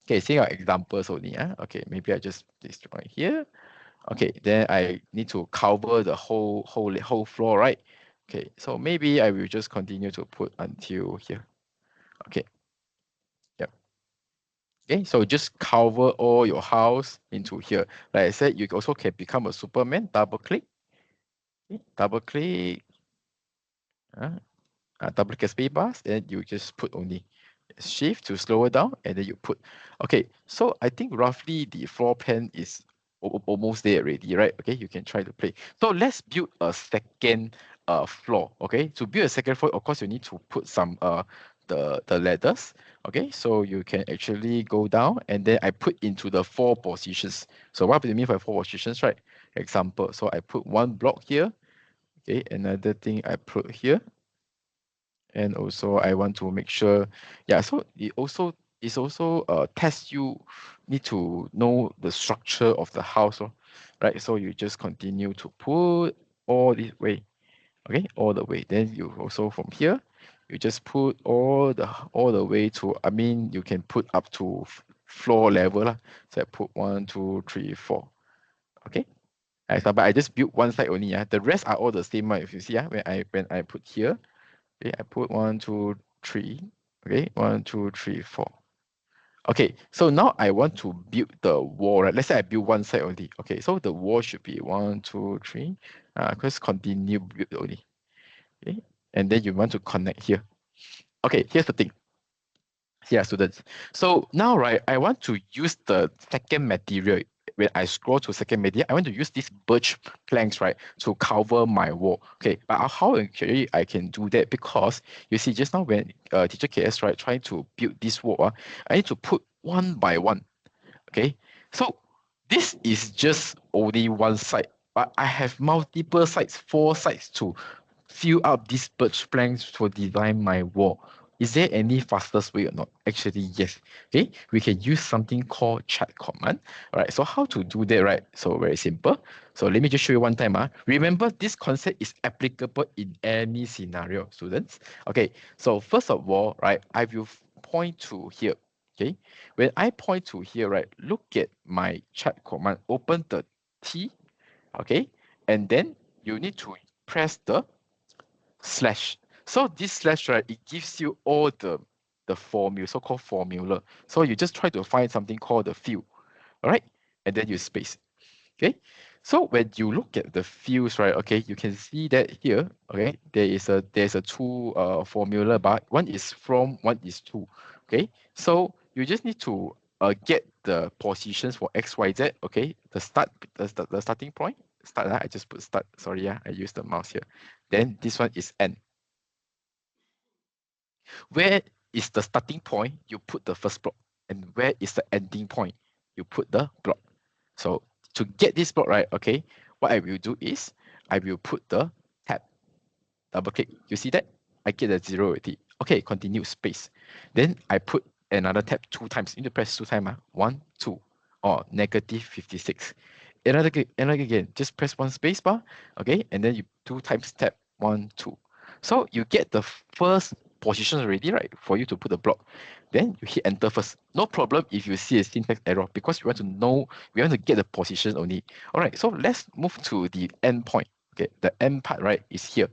Okay, seeing our examples only. Okay, maybe I just destroy here. Okay, then I need to cover the whole floor, right? Okay, so maybe I will just continue to put until here. Okay. Yep. Okay, so just cover all your house into here. Like I said, you also can become a Superman. Double click. Okay, double click. Double click space bars, and you just put only shift to slow it down, and then you put. Okay, so I think roughly the floor plan is almost there already, right? Okay, you can try to play. So let's build a second floor. Okay, to build a second floor, of course you need to put some the ladders. Okay, so you can actually go down, and then I put into the 4 positions. So what do you mean by 4 positions, right? Example, so I put 1 block here. Okay, another thing I put here. And also I want to make sure, so it also test you need to know the structure of the house, right? So you just continue to put all this way, okay, all the way. Then you also from here, you just put all the way to, I mean, you can put up to floor level lah. So I put 1, 2, 3, 4, okay. But I just built one side only. The rest are all the same. If you see, when I put here. Okay, I put 1, 2, 3. Okay, 1, 2, 3, 4. Okay, so now I want to build the wall, right? Let's say I build one side only. Okay, so the wall should be 1, 2, 3. Just continue build only. Okay, and then you want to connect here. Okay, here's the thing. Yeah, students. So now, right, I want to use the second material. When I scroll to second material, I want to use these birch planks, right, to cover my wall. Okay, but how actually I can do that? Because you see, just now when teacher KS, right, trying to build this wall, I need to put one by one. Okay, so this is just only one side, but I have multiple sides, 4 sides to fill up these birch planks to design my wall. Is there any fastest way or not? Actually, yes. Okay, we can use something called chat command. All right, so how to do that, right? So very simple. So let me just show you one time. Remember, this concept is applicable in any scenario, students. Okay, so first of all, right, I will point to here. Okay, when I point to here, right, look at my chat command, open the T, okay, and then you need to press the slash. So this slash, right, it gives you all the formula, so-called formula. So you just try to find something called the field, all right, and then you space. Okay, so when you look at the fields, right, okay, you can see that here, okay, there's a two formula, but one is from, one is to. Okay, so you just need to get the positions for x, y, z. Okay, the starting point, start. I just put start. Sorry, I use the mouse here. Then this one is n. Where is the starting point? You put the first block, and where is the ending point? You put the block. So to get this block, right, okay, what I will do is I will put the tab, double click. You see that? I get a 0 already. Okay, continue space. Then I put another tab 2 times. You need to press 2 times. 1, 2, or negative 56. Another again, just press 1 space bar, okay, and then you 2 times tab 1, 2. So you get the first position already, right, for you to put the block. Then you hit enter first. No problem if you see a syntax error, because we want to know, we want to get the position only. All right, so let's move to the end point. Okay, the end part, right, is here.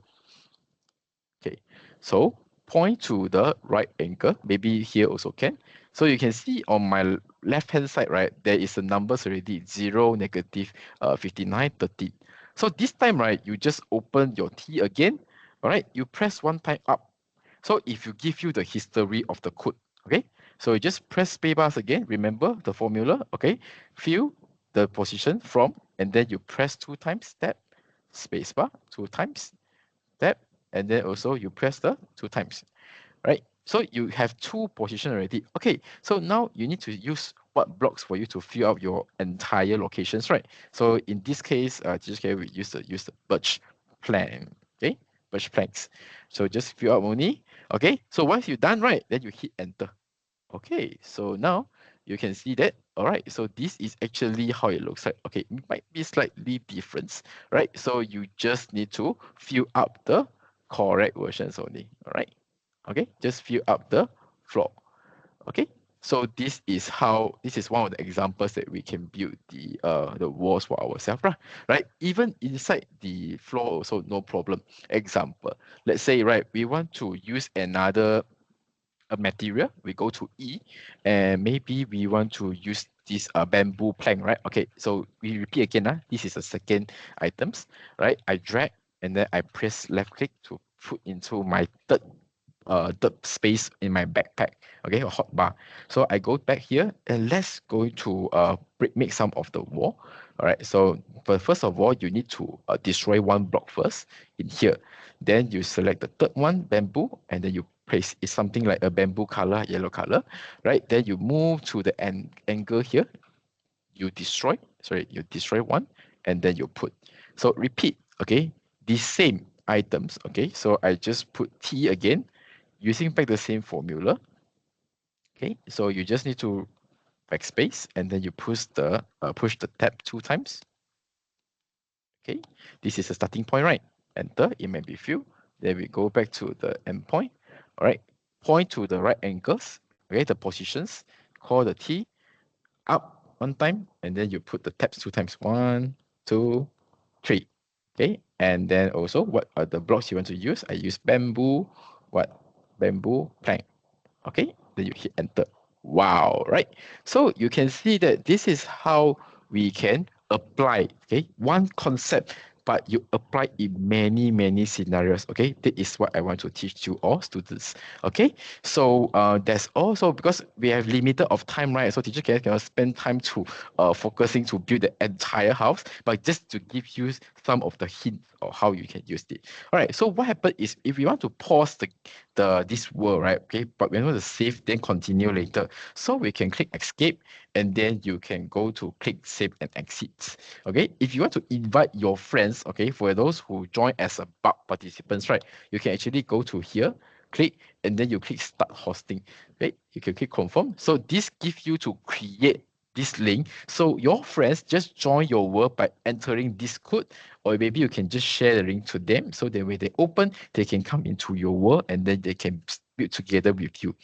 Okay, so point to the right angle, maybe here also can. So you can see on my left hand side, right, there is a numbers already, 0, negative 59, 13. So this time, right, you just open your T again. All right, you press 1 time up. So if you give you the history of the code, okay, so you just press spacebar again, remember the formula, okay, fill the position from, and then you press 2 times tab, spacebar 2 times, tab, and then also you press the 2 times, right? So you have 2 position already. Okay, so now you need to use what blocks for you to fill out your entire locations, right? So in this case, just we use the birch plank, okay, birch planks. So just fill out only. Okay, so once you're done, right, then you hit enter. Okay, so now you can see that. All right, so this is actually how it looks like. Okay, it might be slightly different, right? So you just need to fill up the correct versions only. All right, okay, just fill up the floor. Okay, so this is one of the examples that we can build the walls for ourselves, right? Even inside the floor also no problem. Example, let's say, right, we want to use another a material, we go to E, and maybe we want to use this bamboo plank, right? Okay, so we repeat again. This is the second items, right? I drag and then I press left click to put into my third space in my backpack, okay, or hotbar. So I go back here and let's go to make some of the wall. All right, so first of all, you need to destroy one block first in here. Then you select the third one, bamboo, and then you place it's something like a bamboo color, yellow color, right? Then you move to the angle here. You destroy one, and then you put. So repeat, okay? The same items, okay? So I just put T again, using back the same formula. Okay, so you just need to backspace and then you push the tab 2 times. Okay, this is a starting point, right? Enter, it may be filled. Then we go back to the endpoint. All right, point to the right angles. Okay, the positions. Call the T up 1 time, and then you put the tabs 2 times. 1, 2, 3. Okay, and then also what are the blocks you want to use? I use bamboo, bamboo plank. Okay, then you hit enter. Wow, right? So you can see that this is how we can apply, okay, one concept, but you apply in many, many scenarios, okay? That is what I want to teach you all students, okay? So that's also because we have limited of time, right? So teacher cannot spend time to focusing to build the entire house, but just to give you some of the hints of how you can use it. All right, so what happened is if we want to pause the this world, right? Okay, but we want to save, then continue later. So we can click escape, and then you can go to click save and exit. Okay, if you want to invite your friends, okay, for those who join as a bulk participants, right, you can actually go to here, click, and then you click start hosting. Okay, you can click confirm. So this gives you to create this link. So your friends just join your world by entering this code, or maybe you can just share the link to them. So that when they open, they can come into your world and then they can build together with you.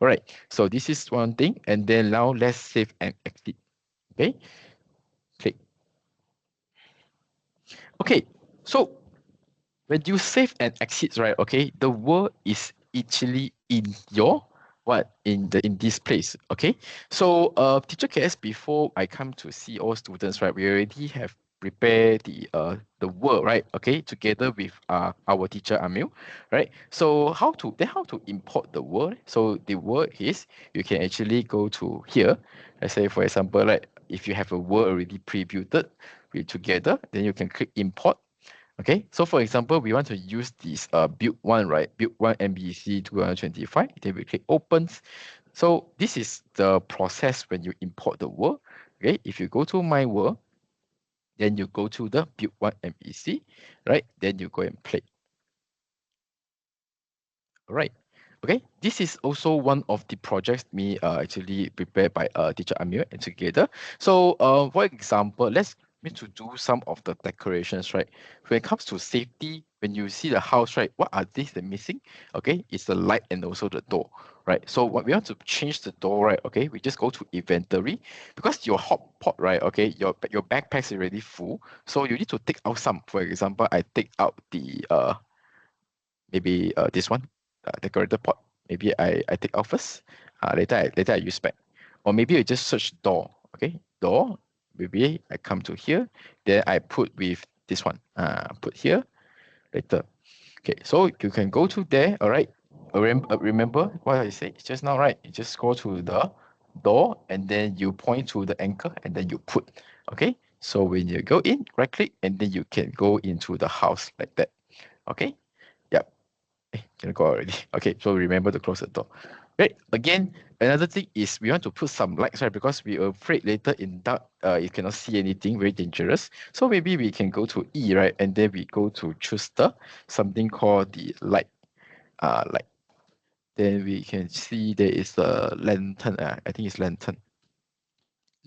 All right. So this is one thing. And then now let's save and exit. Okay. Click. Okay. So when you save and exit, right? Okay, the world is actually in your what in this place. Okay, so teacher KS, before I come to see all students, right, we already have prepared the world, right? Okay, together with our teacher Amil, right? So how to import the word? So the word is you can actually go to here. Let's say for example, like if you have a word already pre-built with together, then you can click import. Okay, so for example, we want to use this build one, right? Build one MBC 225. Then we click opens. So this is the process when you import the word. Okay, if you go to my word, then you go to the build one MBC, right? Then you go and play. All right. Okay, this is also one of the projects me actually prepared by teacher Amir and together. So for example, let's me to do some of the decorations, right? When it comes to safety, when you see the house, right, what are these that missing? Okay, it's the light and also the door, right? So what we want to change the door, right? Okay, we just go to inventory because your hot pot, right? Okay, your backpack is already full, so you need to take out some. For example, I take out the maybe this one, decorator pot. Maybe I take out first. Later I use back. Or maybe I just search door. Okay, door. Maybe I come to here. Then I put with this one. Put here later. Okay, so you can go to there. All right. Remember what I said just now, right? You just go to the door and then you point to the anchor and then you put. Okay. So when you go in, right click and then you can go into the house like that. Okay. Yep. Can go already. Okay, so remember to close the door. Right. Again, another thing is we want to put some lights, right? Because we are afraid later in dark, you cannot see anything, very dangerous. So maybe we can go to E, right? And then we go to choose the something called the light. Light. Then we can see there is a lantern. I think it's lantern.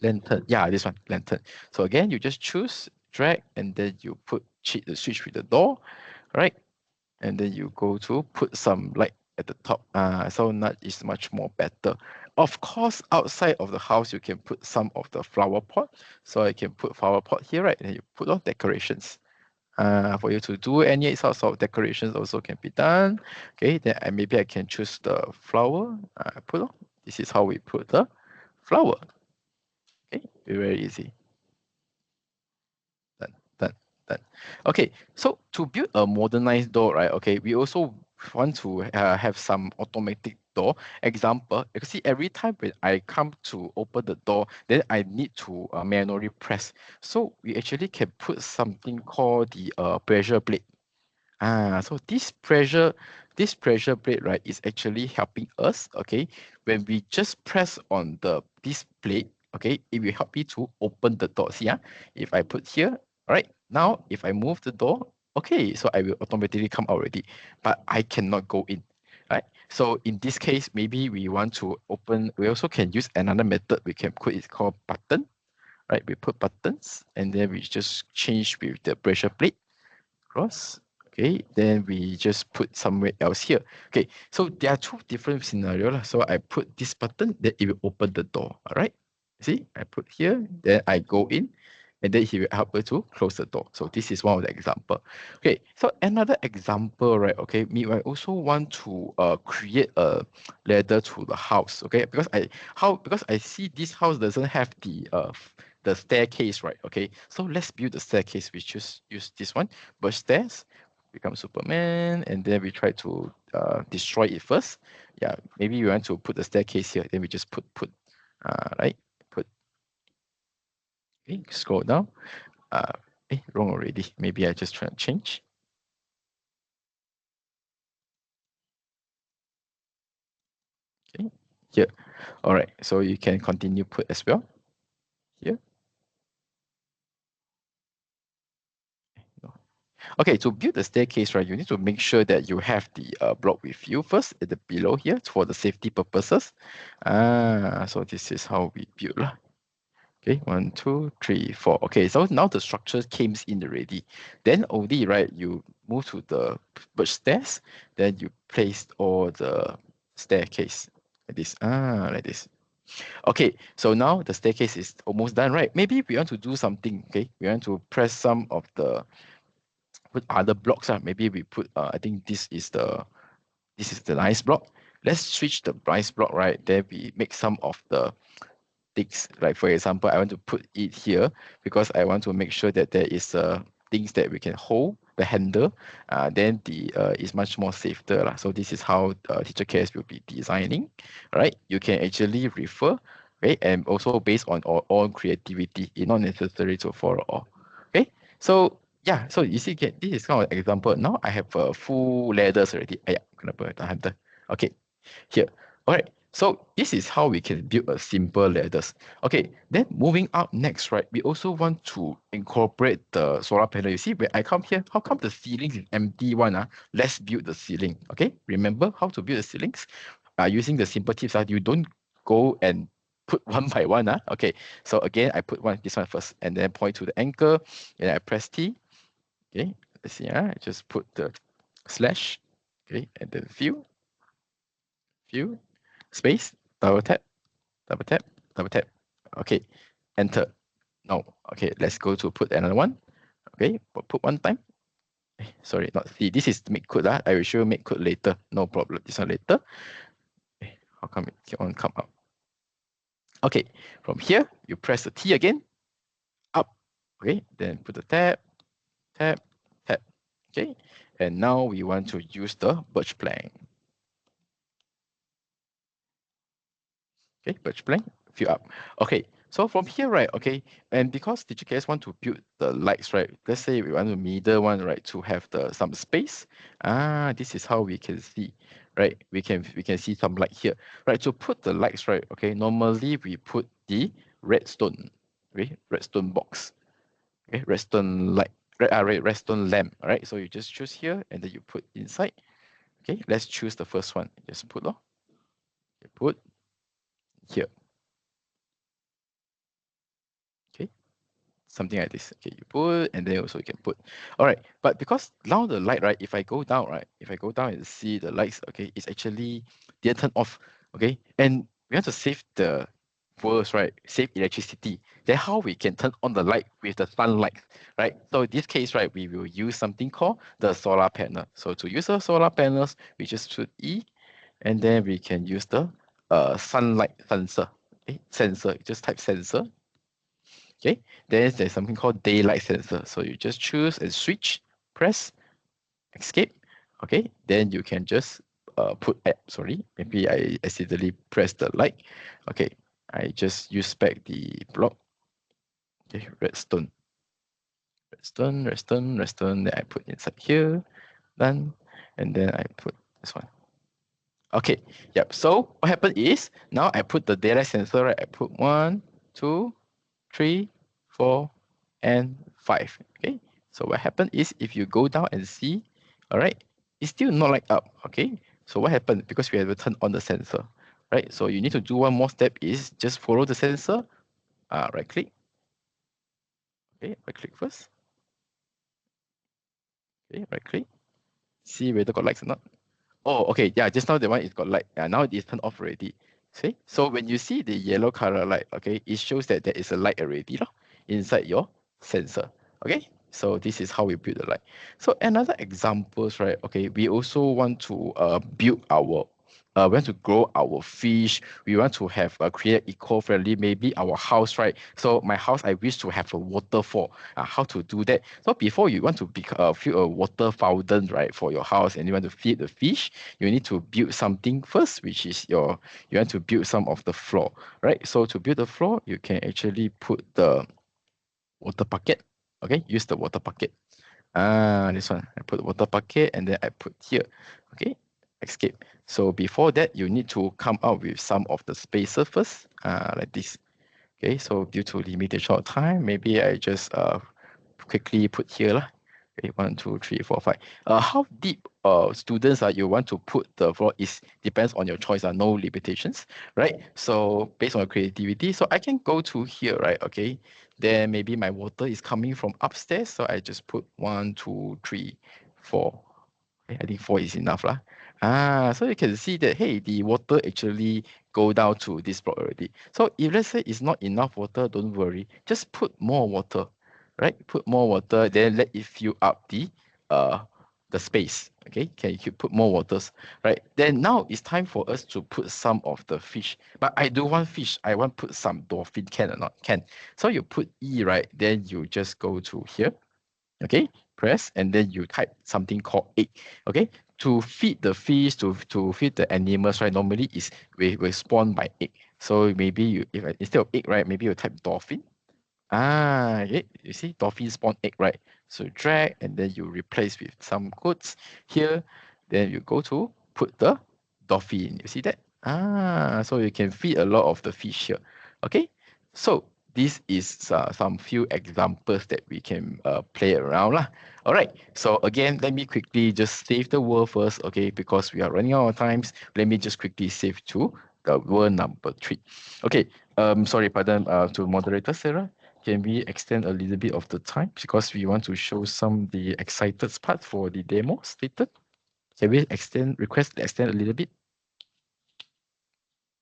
Lantern. Yeah, this one, lantern. So again, you just choose, drag, and then you put the switch with the door, right? And then you go to put some light at the top. So that is much more better. Of course, outside of the house, you can put some of the flower pot. So I can put flower pot here, right? And you put on decorations. For you to do any sorts of decorations also can be done. Okay, then maybe I can choose the flower. Put on. This is how we put the flower. Okay, very easy. Done, done. Okay, so to build a modernized door, right? Okay, we also want to have some automatic door. Example, you can see every time when I come to open the door, then I need to manually press. So we actually can put something called the pressure plate. So this pressure plate, right, is actually helping us, okay, when we just press on this plate, okay, it will help me to open the door. See, if I put here, all right, now if I move the door, okay, so I will automatically come out already, but I cannot go in, right? So in this case, maybe we want to open, we also can use another method we can put, it's called button, right? We put buttons and then we just change with the pressure plate cross. Okay, then we just put somewhere else here. Okay, so there are two different scenarios. So I put this button, then it will open the door. All right. See, I put here, then I go in, and then he will help you to close the door. So this is one of the example. Okay, so another example, right? Okay, me, I also want to create a ladder to the house. Okay, because I see this house doesn't have the staircase, right? Okay, so let's build the staircase. We just use this one, birch stairs, become Superman, and then we try to destroy it first. Yeah, maybe we want to put the staircase here. Then we just put right, put. Okay, scroll down. Wrong already. Maybe I just try to change. Okay, here. All right, so you can continue put as well. Here. No. Okay, to build the staircase, right, you need to make sure that you have the block with you first at the below here for the safety purposes. So this is how we build. Okay, 1, 2, 3, 4. Okay, so now the structure came in already. Then only, right, you move to the birch stairs, then you place all the staircase like this. Like this. Okay, so now the staircase is almost done, right? Maybe we want to do something, okay? We want to press some of the put other blocks. Maybe we put I think this is the nice block. Let's switch the nice block, right? Then we make some of the things, like for example, I want to put it here because I want to make sure that there is things that we can hold the handle. Then the is much more safer lah. So this is how teacher cares will be designing, right? You can actually refer, right? And also based on our own creativity, it's not necessary to follow all. Okay, so yeah, so you see, this is kind of an example. Now I have full ladders already. Kenapa tak hantar? Okay, here. All right. So this is how we can build a simple ladders. Okay, then moving up next, right? We also want to incorporate the solar panel. You see, when I come here, how come the ceiling is empty one? Let's build the ceiling. Okay, remember how to build the ceilings? Using the simple tips. You don't go and put one by one. Okay, so again, I put this one first, and then point to the anchor, and I press T. Okay, let's see. I just put the slash. Okay, and then view, space, double tap, double tap, double tap. Okay, enter. Now, okay, let's go to put another one. Okay, put one time. Sorry, not see. This is make code. I will show you make code later. No problem. This one later. How come it keep on come up? Okay, from here you press the T again. Up. Okay, then put the tab, tab, tab. Okay, and now we want to use the birch plank. Okay, birch plank, fill up. Okay, so from here, right, okay, and because teacher cares want to build the lights, right, let's say we want the middle one, right, to have some space. This is how we can see, right? We can see some light here, right? To put the lights, right, okay, normally we put the redstone, okay, redstone box, okay, redstone light, redstone lamp, all right? So you just choose here and then you put inside. Okay, let's choose the first one. Just put, put here. Okay, something like this. Okay, you put, and then also you can put. All right, but because now the light, right, if I go down, right, if I go down and see the lights, okay, it's actually didn't turn off. Okay, and we have to save the world, right, save electricity. Then how we can turn on the light with the sunlight, right? So in this case, right, we will use something called the solar panel. So to use the solar panels, we just choose E, and then we can use the sunlight sensor. Okay, sensor, just type sensor. Okay, then there's something called daylight sensor. So you just choose and switch, press, escape. Okay, then you can just put, sorry, maybe I accidentally pressed the light. Okay, I just use back the block. Okay, redstone. Then I put inside here, done, and then I put this one. Okay, yep. So what happened is now I put the daylight sensor, right? I put 1, 2, 3, 4, and 5. Okay, so what happened is if you go down and see, all right, it's still not light up. Okay, so what happened? Because we have to turn on the sensor, right? So you need to do one more step is just follow the sensor, right click. Okay, right click first. Okay, right click. See whether got lights or not. Oh, okay, yeah, just now the one is got light. Now it is turned off already. See? So when you see the yellow color light, okay, it shows that there is a light already inside your sensor. Okay, so this is how we build the light. So another examples, right? Okay, we also want to build our we want to grow our fish. We want to have create eco-friendly, maybe our house, right? So my house, I wish to have a waterfall. How to do that? So before you want to fill a water fountain, right, for your house, and you want to feed the fish, you need to build something first, which is you want to build some of the floor, right? So to build the floor, you can actually put the water bucket. Okay, use the water bucket. This one, I put water bucket and then I put here. Okay, escape. So before that, you need to come out with some of the spacer first, like this. Okay, so due to limited short time, maybe I just quickly put here lah. Okay, 1, 2, 3, 4, 5. How deep students you want to put the floor is depends on your choice. No limitations, right? So based on your creativity, so I can go to here, right? Okay, then maybe my water is coming from upstairs, so I just put 1, 2, 3, 4. Okay, I think 4 is enough lah. So you can see that hey, the water actually go down to this block already. So if let's say it's not enough water, don't worry, just put more water, right? Put more water, then let it fill up the space. Okay, can you put more waters, right? Then now it's time for us to put some of the fish. But I don't want fish. I want put some dolphin. Can or not? Can. So you put E, right? Then you just go to here. Okay, press and then you type something called egg. Okay, to feed the fish, to feed the animals, right? Normally is we spawn by egg. So maybe you if instead of egg, right? Maybe you type dolphin. Okay, you see dolphin spawn egg, right? So drag and then you replace with some quotes here. Then you go to put the dolphin. You see that? So you can feed a lot of the fish here. Okay, so this is some few examples that we can play around lah. All right, so again, let me quickly just save the world first, okay, because we are running out of times. Let me just quickly save to the world number 3. Okay, sorry, pardon, to moderator Sarah, can we extend a little bit of the time because we want to show some the excited part for the demo stated? Can we request to extend a little bit?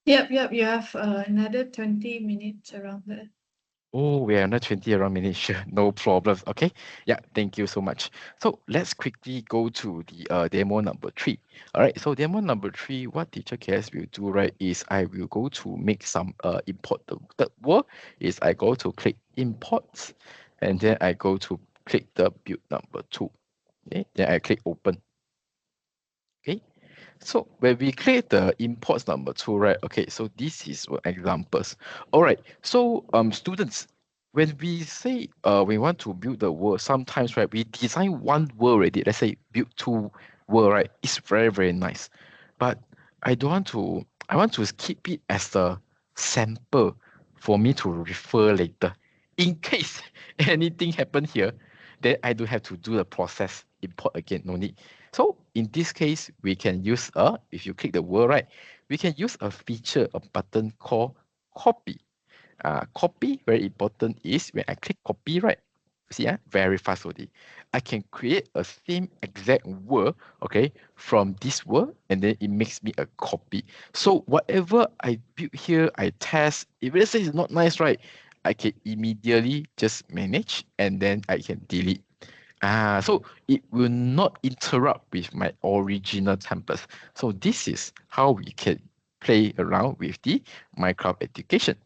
Yep, you have another 20 minutes around there. Oh, we are not 20 around minutes. Sure, no problems. Okay. Yeah, thank you so much. So let's quickly go to the demo number 3. All right. So demo number 3, what teacher KS will do, right, is I will go to make some import. The third word is I go to click imports and then I go to click the build number 2. Okay. Then I click open. Okay. So when we click the imports number 2, right? Okay, so this is examples. All right, so students, when we say we want to build the world, sometimes, right, we design one world already. Let's say build 2 world, right? It's very, very nice. But I don't want to, I want to keep it as a sample for me to refer later. In case anything happen here, then I don't have to do the process, import again, no need. So in this case, we can use if you click the word, right, we can use a feature, a button called copy. Copy, very important is when I click copy, right, see, very fast already. I can create a same exact word, okay, from this word, and then it makes me a copy. So whatever I build here, I test, if let's say it's not nice, right, I can immediately just manage, and then I can delete. So it will not interrupt with my original templates. So this is how we can play around with the Minecraft education.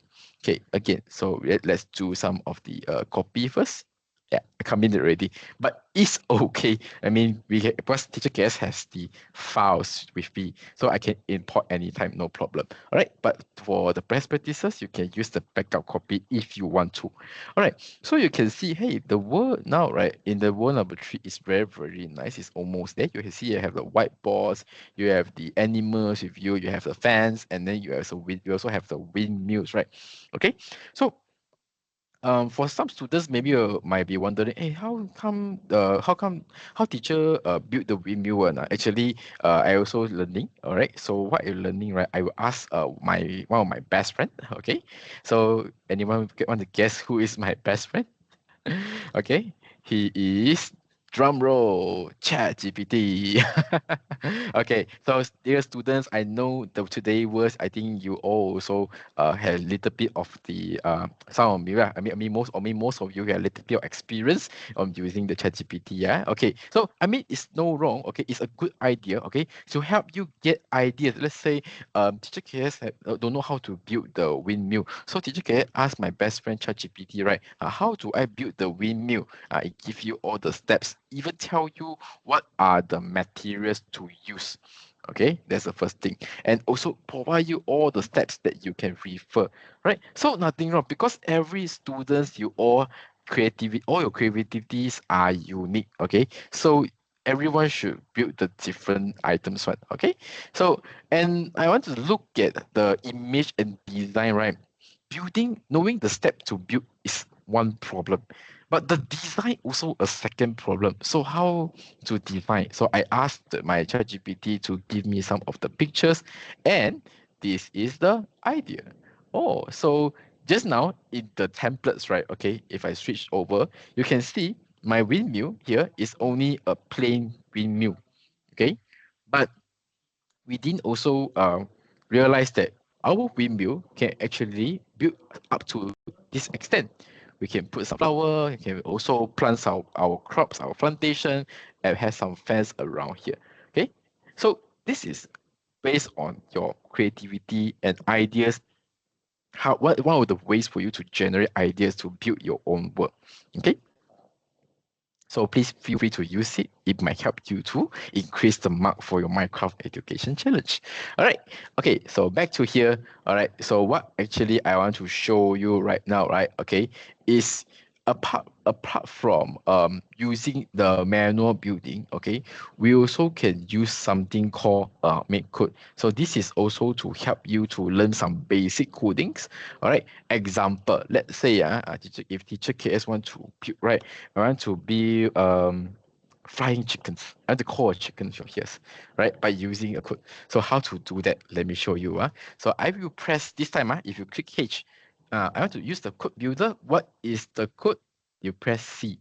Okay, again, so let's do some of the copy first. Yeah, I committed already, but it's okay. I mean, because teacher KS has the files with me, so I can import anytime, no problem. All right, but for the best practices, you can use the backup copy if you want to. All right, so you can see, hey, the world now, right, in the world number 3 is very, very nice. It's almost there. You can see you have the whiteboards, you have the animals with you, you have the fans, and then you also have the windmills, right? Okay, so for some students, maybe you might be wondering, hey, how teacher build the windmill one? Actually, I also learning. All right. So what you're learning, right? I will ask one of my best friend. Okay. So anyone want to guess who is my best friend? Okay. He is Drum roll, ChatGPT. Okay, so dear students, I know the today was, I think you all also had a little bit of the some of you, most of you had a little bit of experience on using the ChatGPT. Yeah. Okay. So it's no wrong. Okay, it's a good idea. Okay, to help you get ideas. Let's say teacher KS don't know how to build the windmill. So teacher KS ask my best friend ChatGPT, right? How do I build the windmill? It give you all the steps, even tell you what are the materials to use. Okay, that's the first thing, and also provide you all the steps that you can refer, right? So nothing wrong, because every students, you all your creativities are unique. Okay, so everyone should build the different items one. Okay, so and I want to look at the image and design, right? Knowing the step to build is one problem, but the design also a second problem. So how to define? So I asked my ChatGPT to give me some of the pictures, and this is the idea. Oh, so just now in the templates, right? Okay, if I switch over, you can see my windmill here is only a plain windmill. Okay, but we didn't also realize that our windmill can actually build up to this extent. We can put some flower, we can also plant our crops, our plantation, and have some fence around here. Okay, so this is based on your creativity and ideas. What one of the ways for you to generate ideas to build your own work. Okay, so please feel free to use it. It might help you to increase the mark for your Minecraft education challenge. All right. Okay. So back to here. All right. So what actually I want to show you right now, right? Okay, is apart from using the manual building, okay, we also can use something called make code. So this is also to help you to learn some basic codings. All right. Example, let's say if teacher KS want to build, right, I want to build flying chickens. I want to call a chicken from here, right, by using a code. So how to do that? Let me show you. So I will press this time. If you click H, I want to use the code builder. What is the code? You press C.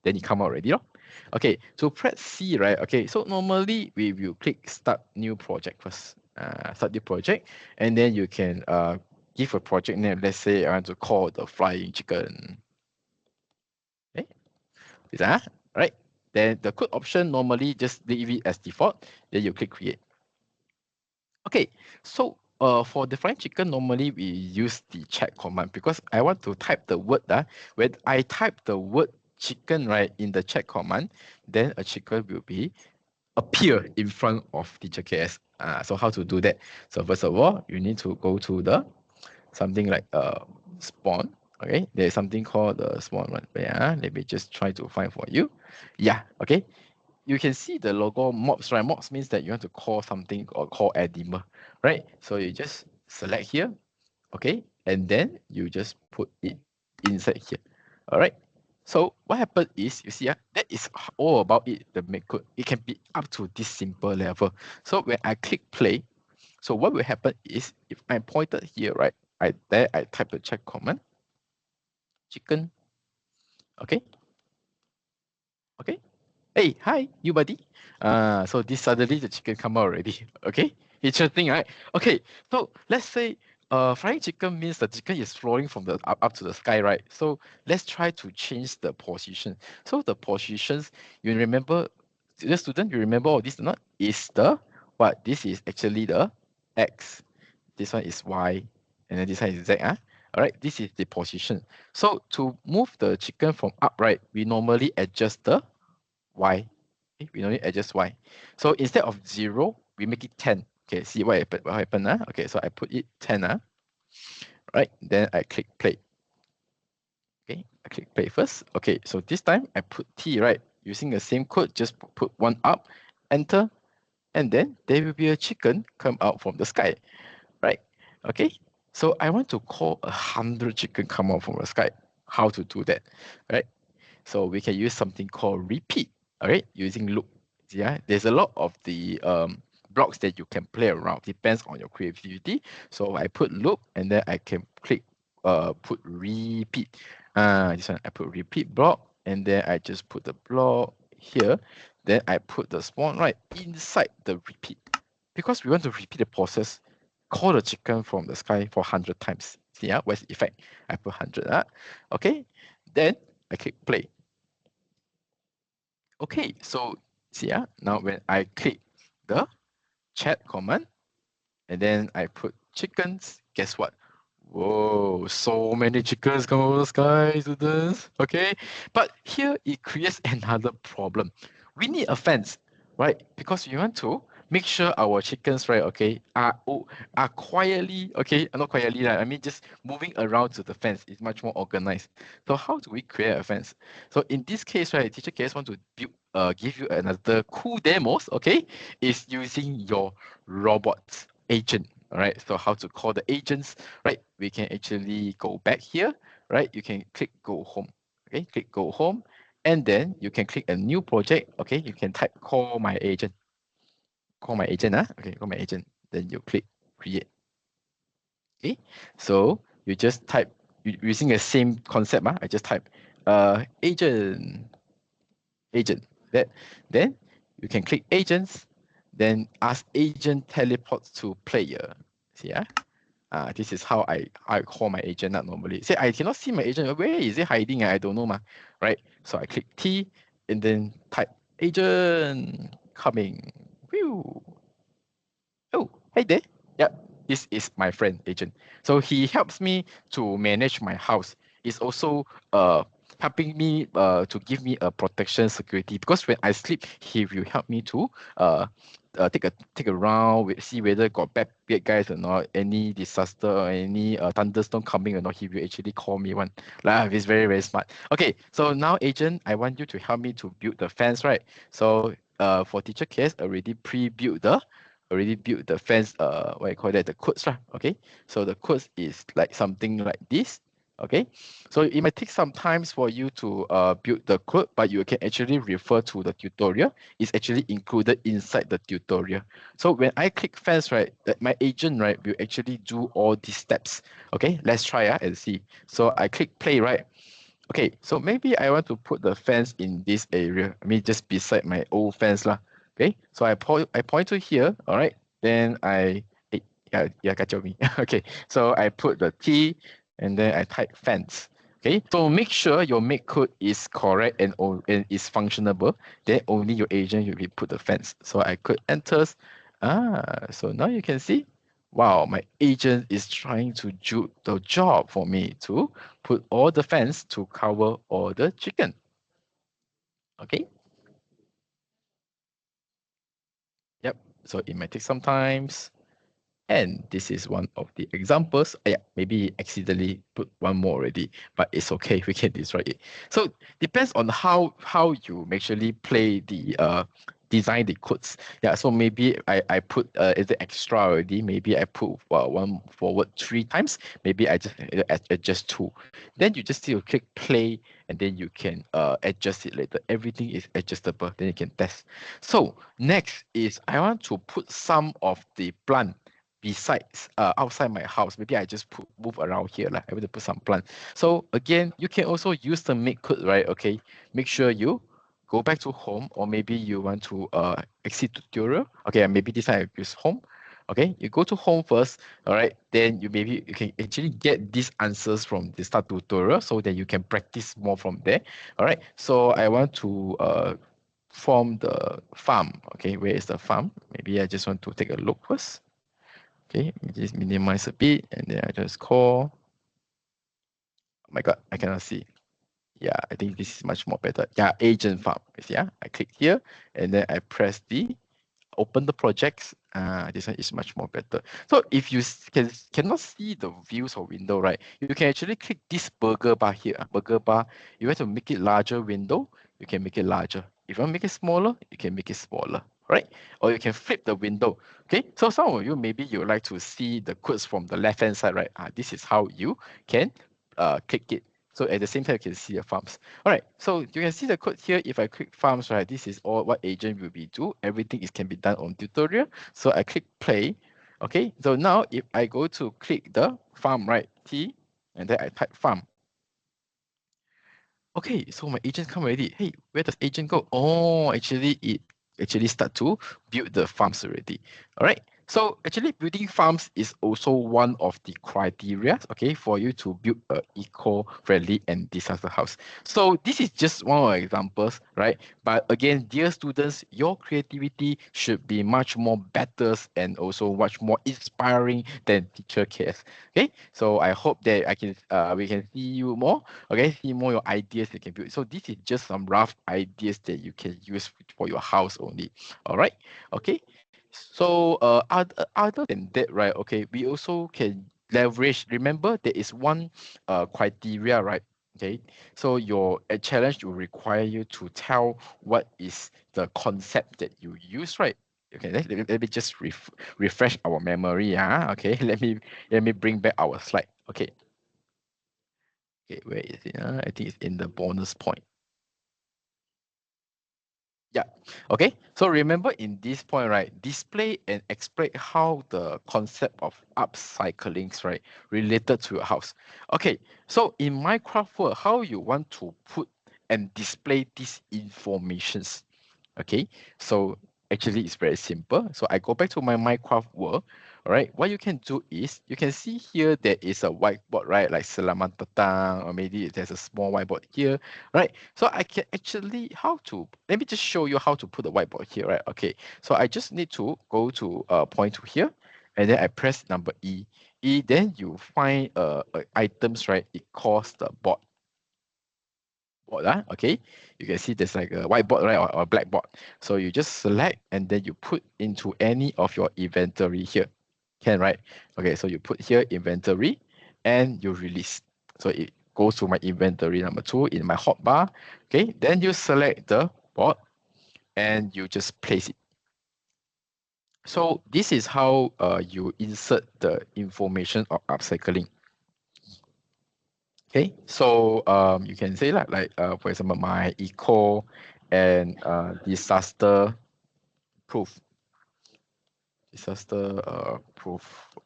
Then it come out already. Okay, so press C, right? Okay, so normally we will click start new project first. Start new project, and then you can give a project name. Let's say I want to call the flying chicken. Okay, is that right? Then the code option normally just leave it as default. Then you click create. Okay, so for the flying chicken, normally we use the chat command because I want to type the word. When I type the word chicken, right, in the chat command, then a chicken will be appear in front of teacher KS. So how to do that? So first of all, you need to go to the something like spawn. Okay, there's something called the spawn one. Yeah, let me just try to find for you. Yeah, okay. You can see the logo mobs, right? Mobs means that you want to call something or call animal, right? So you just select here, okay, and then you just put it inside here. All right. So what happened is, you see, that is all about it, the make code. It can be up to this simple level. So when I click play, so what will happen is, if I pointed here, right, I type the check command, chicken, okay, okay. Hey, hi, you buddy. So this suddenly the chicken come out already. Okay, interesting, right? Okay, so let's say flying chicken means the chicken is flying from the up to the sky, right? So let's try to change the position. So the positions, you remember, the student, you remember all this or not? Is the what? This is actually the X. This one is Y, and then this one is Z. All right, this is the position. So to move the chicken from upright, we normally adjust the Y. Okay, we only adjust Y. So instead of 0, we make it 10. Okay, see what happened. Okay, so I put it 10. Right, then I click play. Okay, I click play first. Okay, so this time I put T, right? Using the same code, just put one up, enter, and then there will be a chicken come out from the sky, right? Okay, so I want to call 100 chicken come out from the sky. How to do that, right? So we can use something called repeat, all right, using loop. Yeah, there's a lot of the blocks that you can play around, depends on your creativity. So I put loop, and then I can click put repeat. This one I put repeat block, and then I just put the block here, then I put the spawn right inside the repeat. Because we want to repeat the process, call the chicken from the sky for 100 times. See, where's the effect? I put 100. Okay, then I click play. Okay, so see, now when I click the chat command, and then I put chickens, guess what? Whoa, so many chickens come over the sky, students. Okay, but here it creates another problem. We need a fence, right? Because we want to make sure our chickens, right, okay, are quietly, okay, not quietly, I mean just moving around to the fence is much more organized. So how do we create a fence? So in this case, right, teacher case want to build, give you another cool demos, okay, is using your robots agent. All right, so how to call the agents, right? We can actually go back here, right? You can click go home, okay? Click go home, and then you can click a new project, okay? You can type call my agent, okay, call my agent. Then you click create, okay? So you just type, using the same concept, I just type agent, then you can click agents, then ask agent teleport to player. See, this is how I call my agent not normally. Say I cannot see my agent. Where is it hiding? I don't know, right? So I click T and then type agent coming. Whew. Oh, hey there. Yep, this is my friend agent. So he helps me to manage my house. It's also helping me to give me a protection security, because when I sleep, he will help me to take a round, see whether got bad guys or not, any disaster or any thunderstorm coming or not. He will actually call me one. Like, he's very, very smart. Okay, so now agent, I want you to help me to build the fence, right? So for teacher case, already built the fence, what you call that, the codes, right? Okay, so the codes is like something like this. Okay, so it might take some time for you to build the code, but you can actually refer to the tutorial. It's actually included inside the tutorial. So when I click fence, right, my agent, right, will actually do all these steps. Okay, let's try and see. So I click play, right? Okay, so maybe I want to put the fence in this area. I mean, just beside my old fence lah. Okay, so I point to here. All right, then kacau me. Okay, so I put the T and then I type fence. Okay, so make sure your make code is correct and is functionable. Then only your agent will put the fence. So I could enters. So now you can see. Wow, my agent is trying to do the job for me to put all the fence to cover all the chicken. Okay. Yep. So it might take some times. And this is one of the examples. Yeah, maybe accidentally put one more already, but it's okay. We can destroy it. So depends on how you actually play the design the codes. Yeah, so maybe I put is it extra already? Maybe I put one forward 3 times. Maybe I just adjust 2. Then you just need to click play, and then you can adjust it later. Everything is adjustable. Then you can test. So next is I want to put some of the plant besides outside my house. Maybe I just move around here, like I want to put some plant. So again, you can also use the make code, right? Okay, make sure you go back to home, or maybe you want to exit tutorial. Okay, maybe this time I use home. Okay, you go to home first. All right, then you can actually get these answers from the start tutorial, so that you can practice more from there. All right, so I want to form the farm. Okay, where is the farm? Maybe I just want to take a look first. Okay, just minimize a bit, and then I just call. Oh my God, I cannot see. Yeah, I think this is much more better. Yeah, agent farm. You see, I click here, and then I press the open the projects. This one is much more better. So if you cannot see the views or window, right, you can actually click this burger bar here. Burger bar, you want to make it larger window, you can make it larger. If you want to make it smaller, you can make it smaller, right? Or you can flip the window. Okay, so some of you, maybe you would like to see the codes from the left hand side, right? This is how you can click it. So at the same time, you can see the farms. All right, so you can see the code here. If I click farms, right, this is all what agent will be do. Everything can be done on tutorial. So I click play. Okay, so now if I go to click the farm, right, T, and then I type farm. Okay, so my agent come already. Hey, where does agent go? Oh, actually it start to build the farms already. All right. So actually building farms is also one of the criteria, okay, for you to build a eco-friendly and disaster house. So this is just one of the examples, right? But again, dear students, your creativity should be much more better and also much more inspiring than teacher cares. Okay, so I hope that we can see you more. Okay, see more your ideas you can build. So this is just some rough ideas that you can use for your house only. All right. Okay. So other than that, right? Okay, we also can leverage. Remember, there is one criteria, right? Okay. So your a challenge will require you to tell what is the concept that you use, right? Okay, let me just refresh our memory. Okay, let me bring back our slide. Okay. Okay, where is it? I think it's in the bonus point. Yeah. Okay. So remember in this point, right? Display and explain how the concept of upcycling, right, related to your house. Okay. So in Minecraft world, how you want to put and display these informations. Okay, so actually it's very simple. So I go back to my Minecraft world. All right, what you can do is you can see here there is a whiteboard, right? Like selamat datang, or maybe there's a small whiteboard here, right? So I can actually let me just show you how to put the whiteboard here, right? Okay, so I just need to go to point to here, and then I press number E. Then you find items, right? It calls the board. Okay, you can see there's like a whiteboard, right, or a blackboard. So you just select and then you put into any of your inventory here. Can, right? Okay, so you put here inventory and you release. So it goes to my inventory number 2 in my hotbar. Okay, then you select the board and you just place it. So this is how you insert the information of upcycling. Okay, so you can say like for example, my eco and disaster proof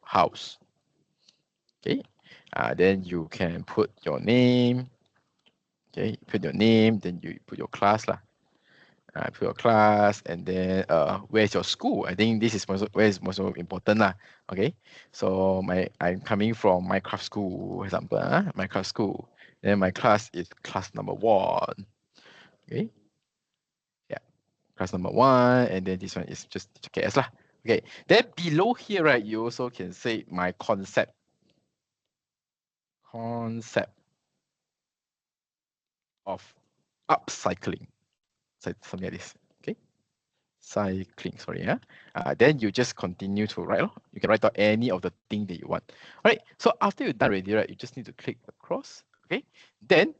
house. Okay, then you can put your name. Okay, put your name, then you put your class lah. Put your class, and then where's your school? I think this is where is most important lah. Okay, so I'm coming from Minecraft school, example, Minecraft school. Then my class is class number 1. Okay, yeah, class number 1, and then this one is just KS lah. Okay, then below here, right, you also can say my concept of upcycling, something like this. Okay, cycling, sorry, then you just continue to write. You can write out any of the thing that you want. All right, so after you're done already, right, you just need to click across. Okay, then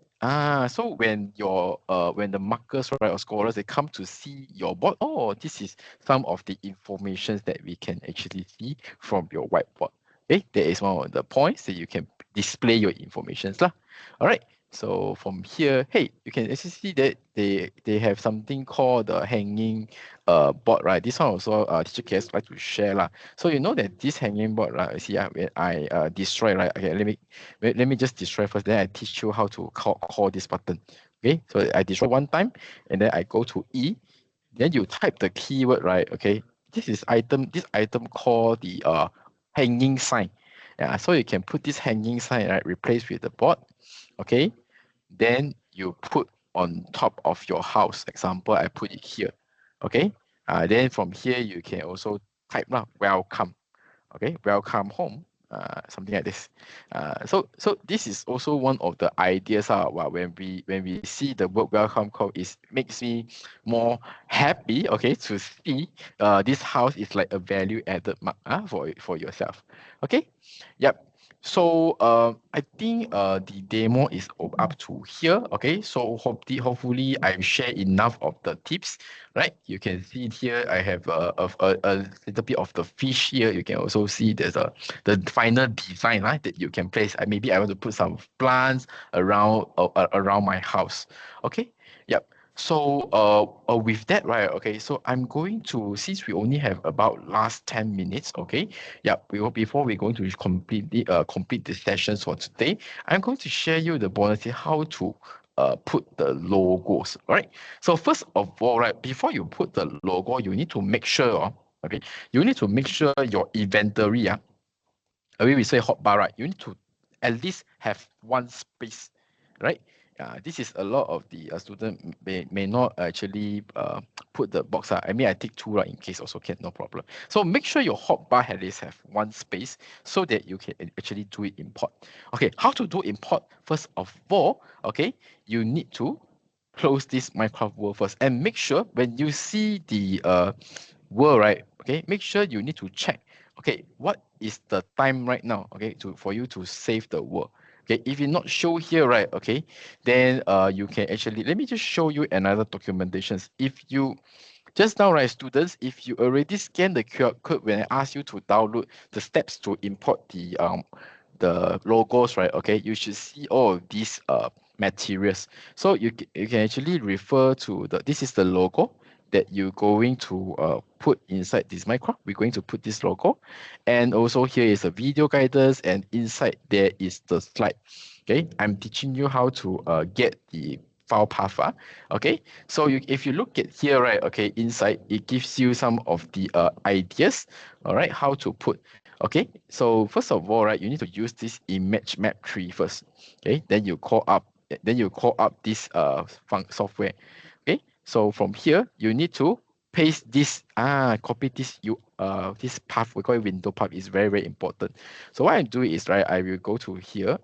so when the markers, right, or scholars, they come to see your board, oh, this is some of the information that we can actually see from your whiteboard. Okay, that is one of the points that you can display your information lah. All right, so from here, hey, you can actually see that they have something called the hanging board, right? This one also teacher Kes like to share lah. So you know that this hanging board, right? See, when I destroy, right? Okay, let me just destroy first. Then I teach you how to call this button. Okay, so I destroy one time, and then I go to E. Then you type the keyword, right? Okay, this item called the hanging sign. Yeah, so you can put this hanging sign, right? Replace with the board. Okay, then you put on top of your house. Example, I put it here. Okay, then from here you can also type now welcome. Okay, welcome home. Something like this. So this is also one of the ideas. When we see the word welcome call, it makes me more happy. Okay, to see this house is like a value added mark for yourself. Okay, yep. So I think the demo is up to here. Okay, so hopefully I've shared enough of the tips, right? You can see here I have a little bit of the fish here. You can also see there's the final design, right, that you can place. Maybe I want to put some plants around my house. Okay, yep. So with that, right, okay, so I'm going to, since we only have about last 10 minutes, okay, yeah, before we're going to complete the sessions for today, I'm going to share you the bonus how to put the logos, right? So first of all, right, before you put the logo, you need to make sure, okay, you need to make sure your inventory, we say hotbar, right? You need to at least have one space, right? This is a lot of the student may not actually put the box. I mean, I take two, right, in case also can, no problem. So make sure your hotbar at least have one space so that you can actually do it import. Okay, how to do import? First of all, okay, you need to close this Minecraft world first and make sure when you see the world, right, okay, make sure you need to check, okay, what is the time right now, okay, for you to save the world. Okay, if you not show here, right, okay, then you can actually, let me just show you another documentations. If you just now, right, students, if you already scan the QR code when I ask you to download the steps to import the logos, right, okay, you should see all of these materials. So you can actually refer to this is the logo that you're going to put inside this Minecraft. We're going to put this logo, and also here is a video guidance, and inside there is the slide. Okay, I'm teaching you how to get the file path. Okay, so if you look at here, right, okay, inside it gives you some of the ideas, all right, how to put. Okay, so first of all, right, you need to use this image map tree first. Okay, then you call up this software. Okay, so from here you need to paste this, copy this this path. We call it window path. Is very, very important. So what I do is, right, I will go to here.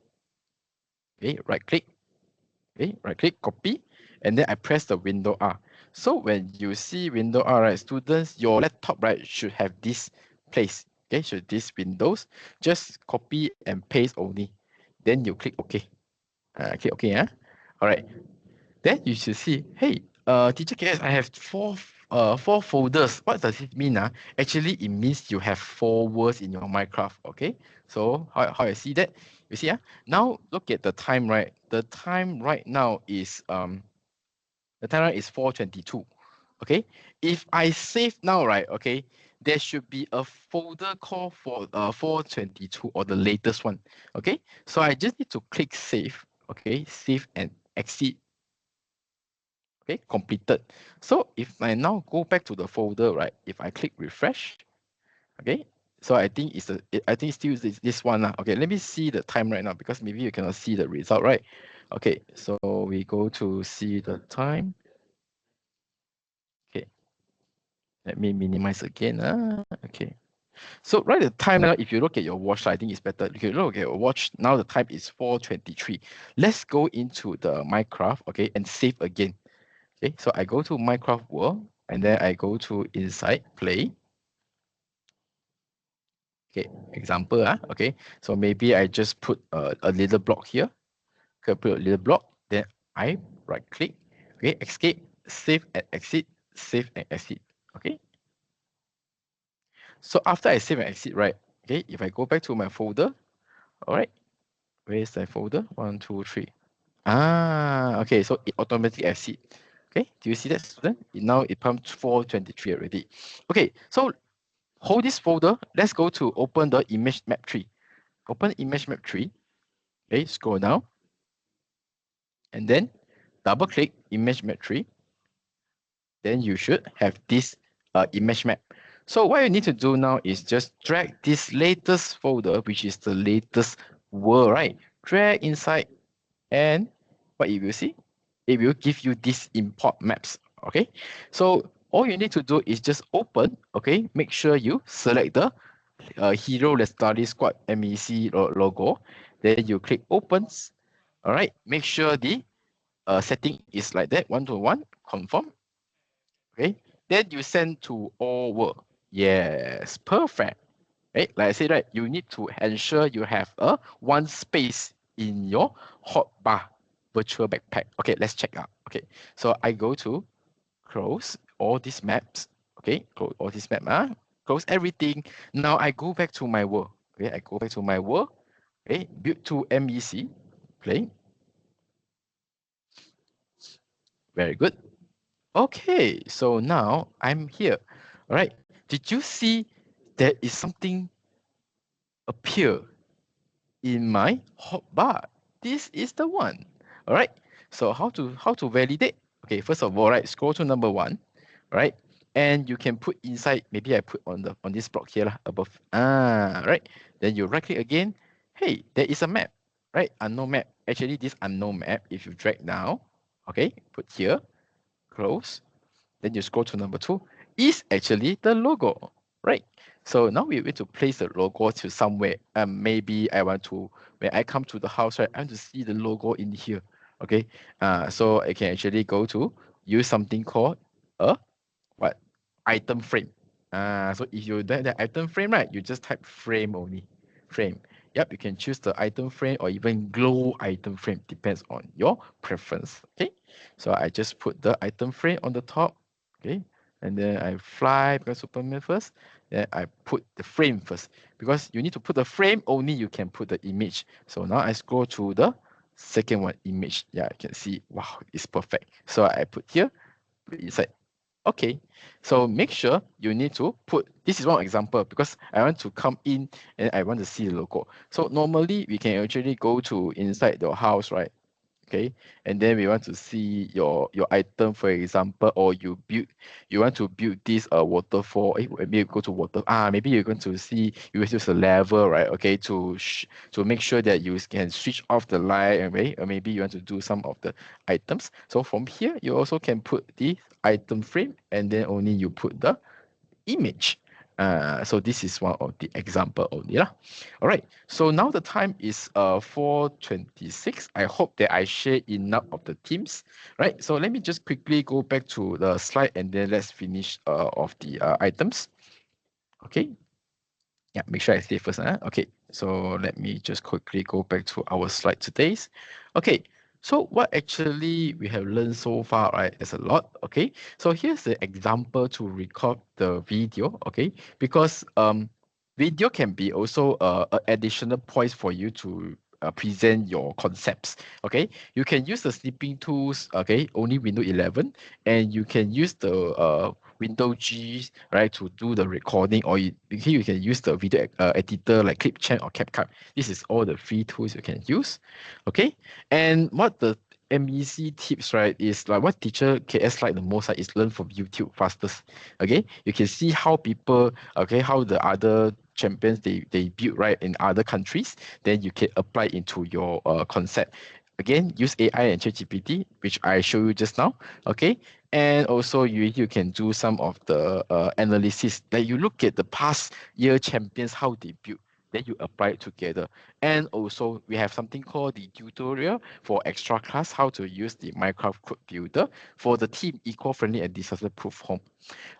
Okay, right click. Okay, right click, copy, and then I press the window R. So when you see window R, right, students, your laptop, right, should have this place. Okay, should this windows. Just copy and paste only. Then you click OK. Click OK. All right. Then you should see, hey, teacher KS, I have four folders. What does it mean? Actually, it means you have 4 words in your Minecraft. Okay, so how I see that? You see, now look at the time, right? The time right now is 4:22. Okay, if I save now, right? Okay, there should be a folder called for 4:22 or the latest one. Okay, so I just need to click save. Okay, save and exit. Okay, completed. So if I now go back to the folder, right, if I click refresh, okay, so I think I think still this one. Okay, let me see the time right now because maybe you cannot see the result, right? Okay, so we go to see the time. Okay, let me minimize again. Okay, so right the time now, if you look at your watch, I think it's better. You can look at your watch now, the time is 4:23. Let's go into the Minecraft, okay, and save again. Okay, so I go to Minecraft world and then I go to inside play. Okay, example, okay, so maybe I just put a little block here. Okay, put a little block, then I right click, okay, escape, save and exit, save and exit. Okay, so after I save and exit, right, okay, if I go back to my folder, all right, where's my folder? 1, 2, 3. Okay, so it automatically exit. Okay, do you see that, student? Now it pumped 4:23 already. Okay, so hold this folder. Let's go to open the image map tree. Open image map tree. Okay, scroll down. And then double click image map tree. Then you should have this image map. So what you need to do now is just drag this latest folder, which is the latest world, right? Drag inside, and what you will see, it will give you this import maps. Okay, so all you need to do is just open. Okay, make sure you select the Hero Let's Study Squad MEC logo. Then you click opens. All right, make sure the setting is like that, 1:1, confirm. Okay, then you send to all world. Yes, perfect. Right, like I said, right, you need to ensure you have a one space in your hotbar virtual backpack. Okay, let's check out. Okay, so I go to close all these maps. Okay, close all these maps. Close everything. Now I go back to my world. Okay, I go back to my world. Okay, build to MEC. Play. Very good. Okay, so now I'm here. All right. Did you see there is something appear in my hotbar? This is the one. All right. So how to validate? Okay, first of all, right, scroll to number 1, right? And you can put inside, maybe I put on this block here above. Right. Then you right click again. Hey, there is a map, right? Unknown map. Actually, this unknown map, if you drag down, okay, put here, close. Then you scroll to number 2, is actually the logo, right? So now we need to place the logo to somewhere. Maybe I want to, when I come to the house, right, I want to see the logo in here. Okay. So I can actually go to use something called a what? Item frame. So if you don't have the item frame, right, you just type frame only. Frame. Yep, you can choose the item frame or even glow item frame, depends on your preference. Okay. So I just put the item frame on the top. Okay. And then I fly because Superman first. Then I put the frame first. Because you need to put the frame, only you can put the image. So now I scroll to the second one, image. Yeah, I can see, wow, it's perfect. So I put here, put inside. Okay, so make sure you need to put, this is one example because I want to come in and I want to see the logo. So normally we can actually go to inside your house, right? Okay, and then we want to see your item, for example, or you want to build this waterfall. Maybe you go to maybe you're going to see, you will use a lever, right? Okay, to make sure that you can switch off the light, and or maybe you want to do some of the items. So from here you also can put the item frame, and then only you put the image. So this is one of the example only lah. All right. So now the time is 4:26. I hope that I share enough of the themes, right? So let me just quickly go back to the slide and then let's finish of the items. Okay. Yeah, make sure I stay first. Okay, so let me just quickly go back to our slide today's. Okay, so what actually we have learned so far, right? There's a lot. Okay, so here's the example to record the video. Okay, because video can be also additional points for you to present your concepts. Okay, you can use the snipping tools. Okay, only Windows 11, and you can use the Windows G, right, to do the recording, or here you can use the video editor like Clipchamp or CapCut. This is all the free tools you can use. Okay, and what the MEC tips, right, is like what teacher KS like the most, right, is learn from YouTube fastest. Okay, you can see how people, okay, how the other champions they build, right, in other countries, then you can apply into your concept. Again, use AI and ChatGPT, which I show you just now. Okay, and also you can do some of the analysis, that you look at the past year champions, how they build, then you apply it together. And also we have something called the tutorial for extra class, how to use the Minecraft code builder for the team eco-friendly and disaster-proof home.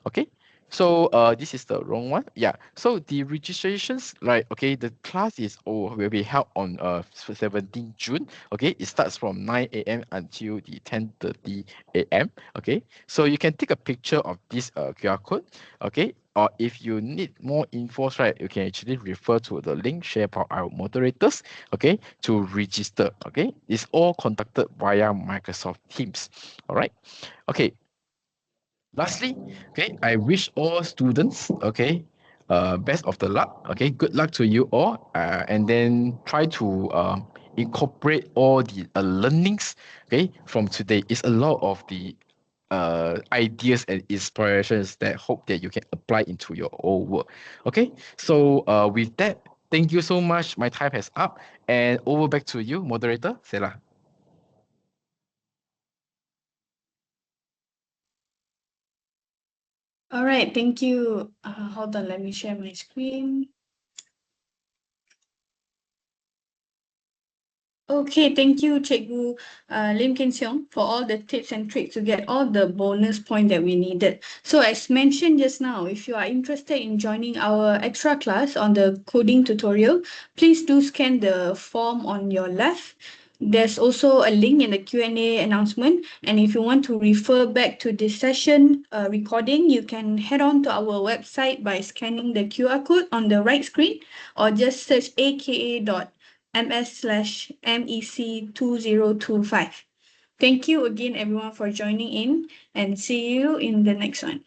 Okay, so this is the wrong one. Yeah, so the registrations, right? Okay, the class is will be held on 17 June. Okay, it starts from 9 a.m. until the 10:30 a.m. Okay, so you can take a picture of this QR code. Okay, or if you need more info, right, you can actually refer to the link shared by our moderators. Okay, to register. Okay, it's all conducted via Microsoft Teams. All right. Okay. Lastly, okay, I wish all students, okay, best of the luck. Okay, good luck to you all, and then try to incorporate all the learnings, okay, from today. It's a lot of the ideas and inspirations that hope that you can apply into your own work. Okay, so with that, thank you so much. My time has up, and over back to you, moderator Sela. All right, thank you. Hold on, let me share my screen. Okay, thank you, Cikgu Lim Kin Seong, for all the tips and tricks to get all the bonus points that we needed. So as mentioned just now, if you are interested in joining our extra class on the coding tutorial, please do scan the form on your left. There's also a link in the Q&A announcement. And if you want to refer back to this session recording, you can head on to our website by scanning the QR code on the right screen, or just search aka.ms/MEC2025. Thank you again, everyone, for joining in, and see you in the next one.